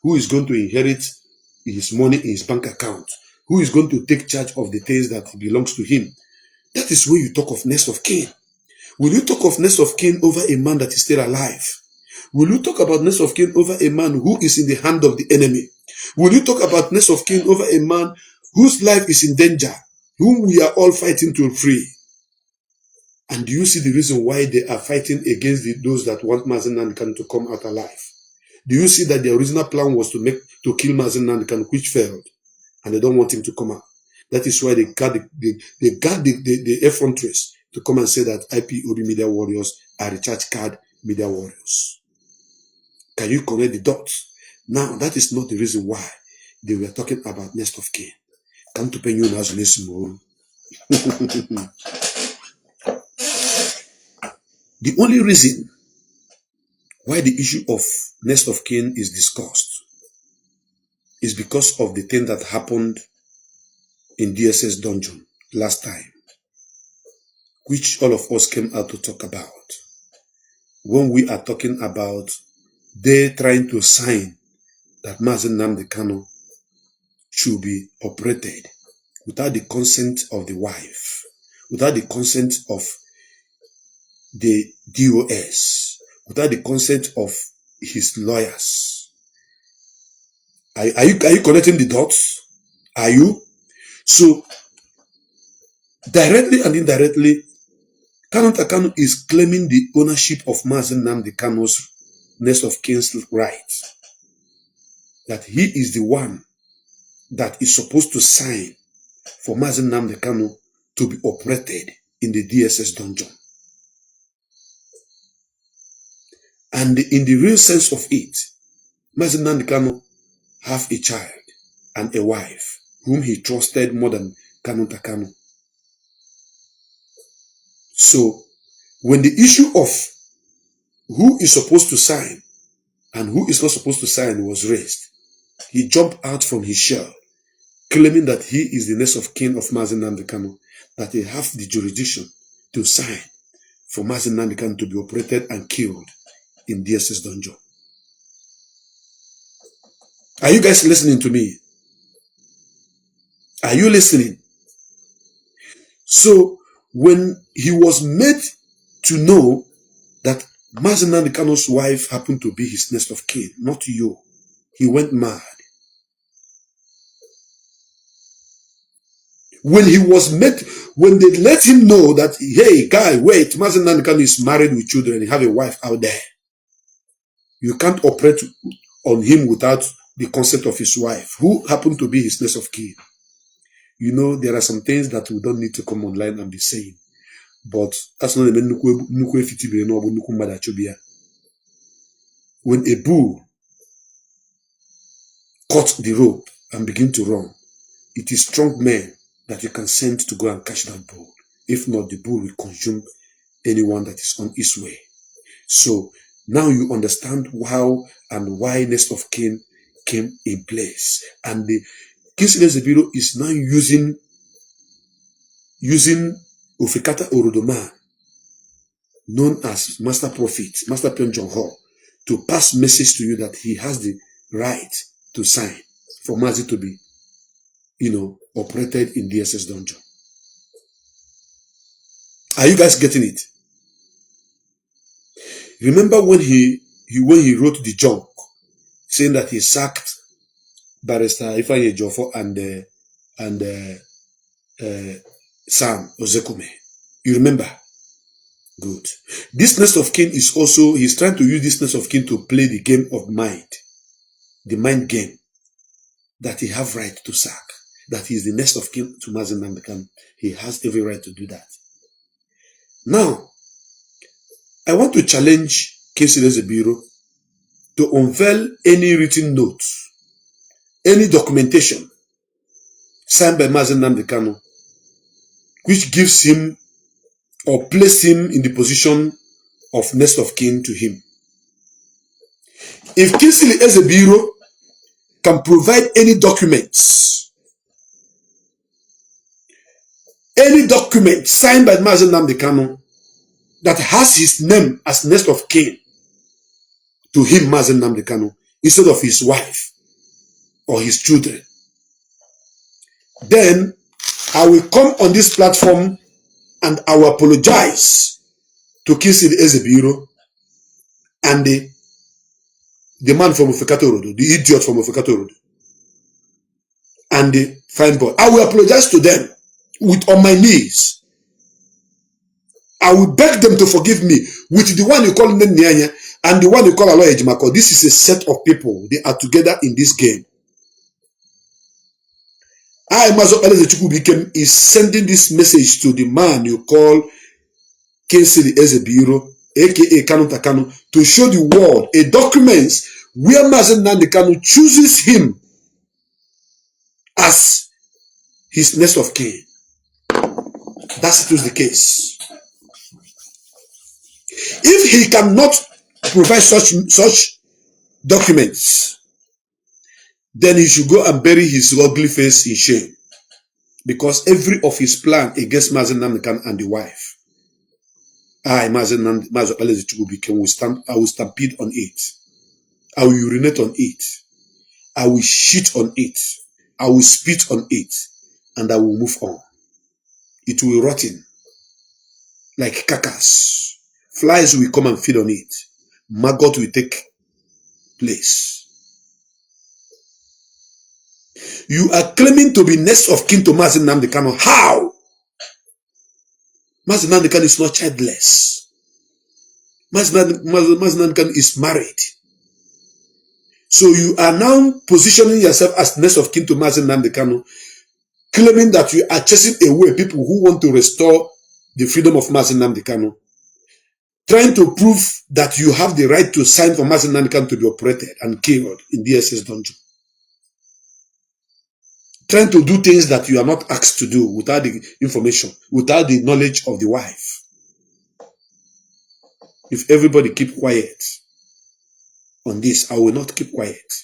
who is going to inherit his money in his bank account, who is going to take charge of the things that belongs to him. That is when you talk of next of kin. Will you talk of next of kin over a man that is still alive? Will you talk about next of kin over a man who is in the hand of the enemy? Will you talk about next of kin over a man whose life is in danger, whom we are all fighting to free? And do you see the reason why they are fighting against those that want Mazi Nnamdi Kanu to come out alive? Do you see that the original plan was to kill Mazi Nnamdi Kanu, which failed, and they don't want him to come out? That is why they got the effronteries to come and say that IPOB media warriors are recharge card media warriors. Can you connect the dots? Now, that is not the reason why they were talking about next of kin. Come to pay you now, the only reason why the issue of next of kin is discussed is because of the thing that happened in DSS dungeon last time, which all of us came out to talk about. When we are talking about they trying to sign that Mazi Nnamdi Kanu should be operated without the consent of the wife, without the consent of the DOS, without the consent of his lawyers. Are you connecting the dots? Are you? So, directly and indirectly, Kanunta Kanu is claiming the ownership of Mazi Nnamdi Kanu's next of kin's rights. That he is the one that is supposed to sign for Mazi Nnamdi Kanu to be operated in the DSS dungeon. And in the real sense of it, Mazi Nnamdi Kanu have a child and a wife whom he trusted more than Kanunta Kanu. So, when the issue of who is supposed to sign and who is not supposed to sign was raised, he jumped out from his shell, claiming that he is the next of kin of Mazi Nnamdi Kanu, that he have the jurisdiction to sign for Mazi Nnamdi Kanu to be operated and killed in DSS dungeon. Are you guys listening to me? Are you listening? So when he was made to know that Mazi Nnamdi Kanu's wife happened to be his next of kin, not you, he went mad. When he was met, when they let him know that, hey, guy, wait, Mazi Nnamdi Kanu is married with children, he have a wife out there. You can't operate on him without the consent of his wife, who happened to be his next of kin. You know, there are some things that we don't need to come online and be saying. But that's not when a bull cut the rope and begin to run, it is strong men that you can send to go and catch that bull. If not, the bull will consume anyone that is on his way. So now you understand how and why next of kin came in place. And the Kingsley Ezebiro is now using Ofikata Orodoman, known as Master Prophet, Master Penjon Hall, to pass message to you that he has the right to sign for Mazi to be, operated in DSS dungeon. Are you guys getting it? Remember when he wrote the junk, saying that he sacked Barrister Ifeanyi Ejiofor and Sam Ozekume. You remember? Good. This next of kin is also, he's trying to use this next of kin to play the game of mind. The mind game. That he have right to sack. That he is the next of kin to Mazi Nnamdi Kanu. He has every right to do that. Now, I want to challenge Kingsley Ezebiro to unveil any written notes, any documentation signed by Mazi Nnamdi Kanu, which gives him or place him in the position of next of kin to him. If Kingsley Ezebiro can provide any documents, any document signed by Mazi Nnamdi Kanu that has his name as next of kin to him, Mazi Nnamdi Kanu, instead of his wife or his children, then I will come on this platform and I will apologize to Kingsley Ezebiro and the man from Ofekato Rodo, the idiot from Ofekato Rodo, and the fine boy. I will apologize to them on my knees. I will beg them to forgive me with the one you call Nyanya and the one you call Aloy Ejimako. This is a set of people. They are together in this game. I, Mazo Elezechukwubikem, is sending this message to the man you call Kingsley Ezebiro, aka Kanunta Kanu, to show the world a document where Mazi Nnamdi Kanu chooses him as his next of kin. That settles the case. If he cannot provide such documents, then he should go and bury his ugly face in shame. Because every of his plan against Mazi Nnamdi Kanu and the wife, I, Mazi Nnamdi, I will stampede on it. I will urinate on it. I will shit on it. I will spit on it. And I will move on. It will rotten like carcass. Flies will come and feed on it. Maggot will take place. You are claiming to be next of kin to Mazi Nnamdi Kanu. How? Mazi Nnamdi Kanu is not childless. Mazi Nnamdi Kanu is married. So you are now positioning yourself as next of kin to Mazi Nnamdi Kanu, claiming that you are chasing away people who want to restore the freedom of Mazi Nnamdi Kanu, trying to prove that you have the right to sign for Mazi Nnamdi Kanu to be operated and killed in DSS dungeon. Trying to do things that you are not asked to do without the information, without the knowledge of the wife. If everybody keep quiet on this, I will not keep quiet.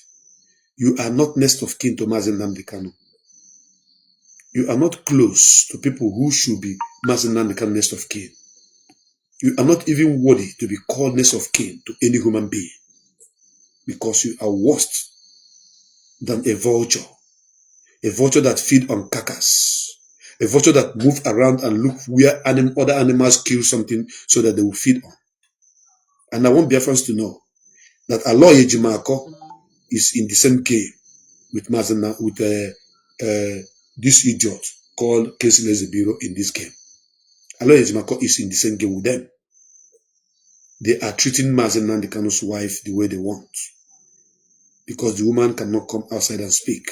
You are not next of kin to Mazi Nnamdi Kanu. You are not close to people who should be Mazi Nnamdi Kanu next of kin. You are not even worthy to be called next of kin to any human being. Because you are worse than a vulture. a vulture that feed on carcass, a vulture that move around and look where other animals kill something so that they will feed on. And I want Biafrans to know that Aloy Ejimako is in the same game with Mazina, with this idiot called Kingsley Ezebiro in this game. Aloy Ejimako is in the same game with them. They are treating Mazina the Kanu's wife the way they want. Because the woman cannot come outside and speak.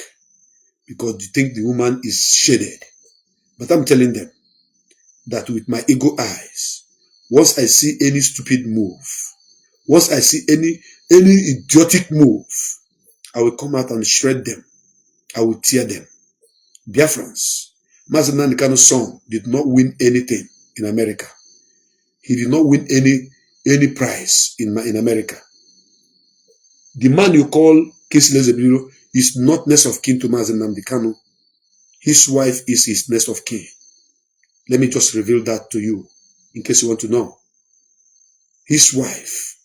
Because they think the woman is shaded. But I'm telling them that with my ego eyes, once I see any stupid move, once I see any idiotic move, I will come out and shred them. I will tear them. Biafrans, Mazina Kanu's son did not win anything in America. He did not win any prize in America. The man you call Kingsley Ezebiro is not next of kin to Nnamdi Kanu. His wife is his next of kin. Let me just reveal that to you, in case you want to know. His wife,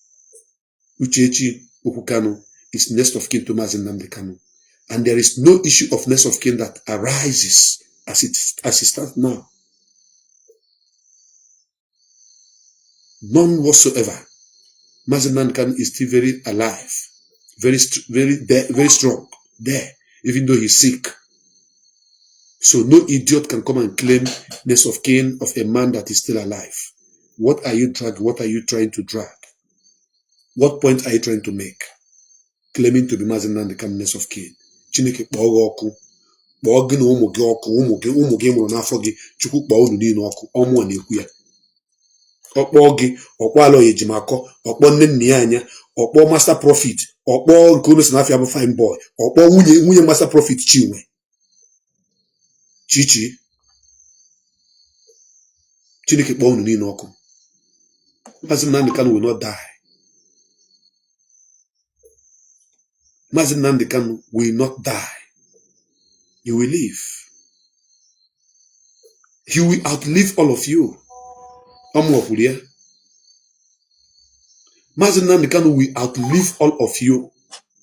Uchechi Kanu, is next of kin to Nnamdi Kanu. And there is no issue of next of kin that arises as it stands now. None whatsoever. Nnamdi Kanu is still very alive, very strong there, even though he's sick. So no idiot can come and claim next of kin of a man that is still alive. What are you trying to drag? What point are you trying to make? Claiming to be Nnamdi Kanu next of kin. Chineke kpọọ ọkụ, kpọọ gị na ụmụ gị mụrụ n'afọ gị, Chukwu kpọọ unu niile ọkụ, ọmụọ na-ekwu ya. Ọkpọ gị, ọkpọ Aloy Ejimako, ọkpọ nne ya anya, ọkpọ master prophet, ọkpọ nke unu si n'afịa bụ fine boy, ọkpọ nwunye master prophet Chinwe. Chichi, Chineke kpọọ unu niile ọkụ. Nnamdi Kanu will not die. Nnamdi Kanu will not die. He will live. He will outlive all of you. Nnamdi Kanu will outlive all of you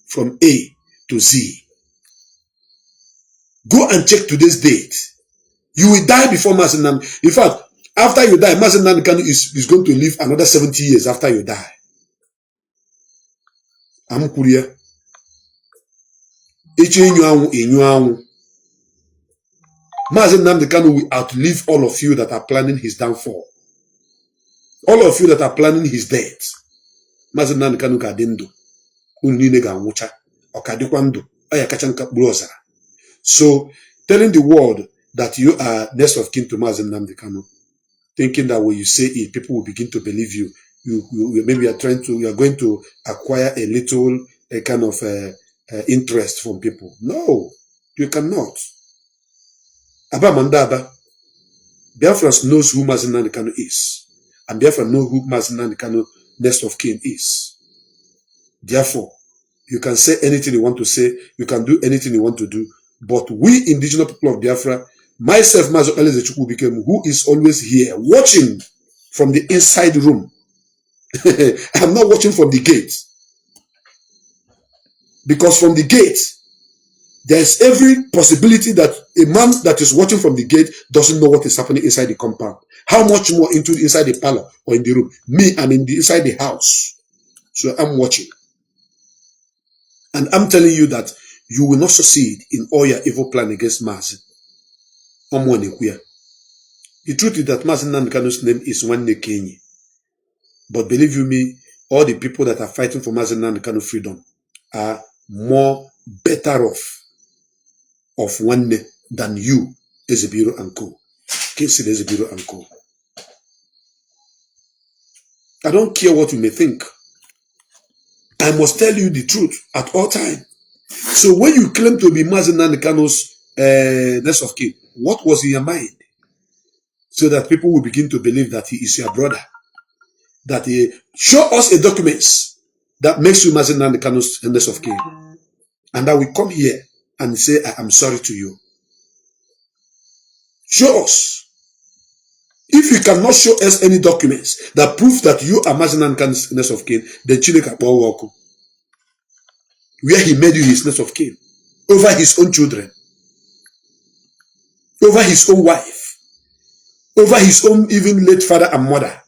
from A to Z. Go and check today's date. You will die before Nnamdi. In fact, after you die, Nnamdi Kanu is going to live another 70 years after you die. I'm Korea. Nnamdi Kanu will outlive all of you that are planning his downfall. All of you that are planning his death. Nnamdi Kanu ka dị ndụ. Unu niile ga-anwụcha. Ọ ka dịkwa ndụ. Ọ ya kacha nka kpụrụ ọzara. So, telling the world that you are next of kin to Nnamdi Kanu, thinking that when you say it, people will begin to believe you. Maybe you are going to acquire a little kind of interest from people. No, you cannot. Aba Mandaba, Biafrans knows who Nnamdi Kanu is, and Biafra know who Nnamdi Kanu next of kin is. Therefore, you can say anything you want to say, you can do anything you want to do, but we indigenous people of Biafra, myself, who is always here, watching from the inside room. I'm not watching from the gate. Because from the gate, there's every possibility that a man that is watching from the gate doesn't know what is happening inside the compound. How much more inside the parlor or in the room? Me, I'm inside the house. So I'm watching. And I'm telling you that you will not succeed in all your evil plan against Mazi. The truth is that Mazi Nnamdi Kanu's name is Nwanne Kenyi. But believe you me, all the people that are fighting for Mazi Nnamdi Kanu freedom are more better off of Nwanne than you, Ezebiro and Co. Kingsley Ezebiro and Co. I don't care what you may think. I must tell you the truth at all times. So when you claim to be Mazi Nnamdi Kanu's next of kin, what was in your mind? So that people will begin to believe that he is your brother. That he show us a documents that makes you Mazi Nnamdi Kanu's next of kin. And I will come here and say, I am sorry to you. Show us. If you cannot show us any documents that prove that you are Mazi Nnamdi Kanu's next of kin, then Chineke Akpọwaku, where he made you his next of kin over his own children. over his own wife, over his own even late father and mother.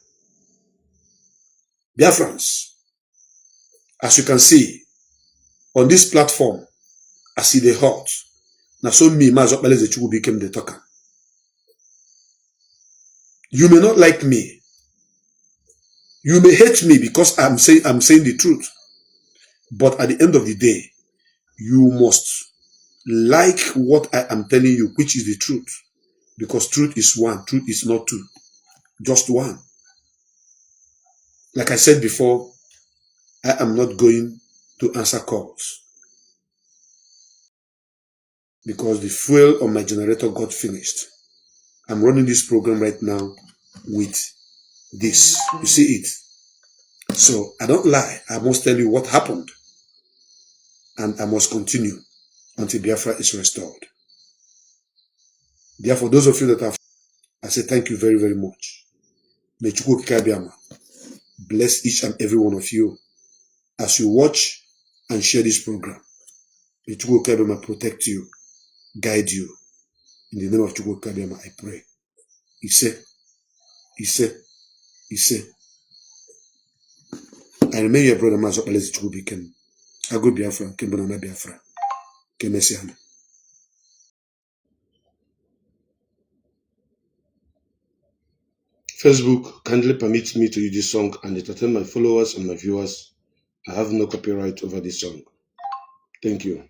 Biafrans, as you can see, on this platform, I see the hot. Now so me, Mazi became the talker. You may not like me. You may hate me because I'm saying the truth. But at the end of the day, you must like what I am telling you, which is the truth. Because truth is one, truth is not two. Just one. Like I said before, I am not going to answer calls. Because the fuel on my generator got finished. I'm running this program right now with this. You see it? So I don't lie. I must tell you what happened. And I must continue until Biafra is restored. Therefore, those of you that have, I say thank you very, very much. May Chukwu Kikabiama bless each and every one of you as you watch and share this program. May Chukwu Kikabiama protect you, guide you. In the name of Chukwu Kikabiama, I pray. Ise. I remain your brother Mazi Chukwu Bikem. I go Biafra, Kembonana Biafra. Kemesiana. Facebook kindly permit me to use this song and entertain my followers and my viewers. I have no copyright over this song. Thank you.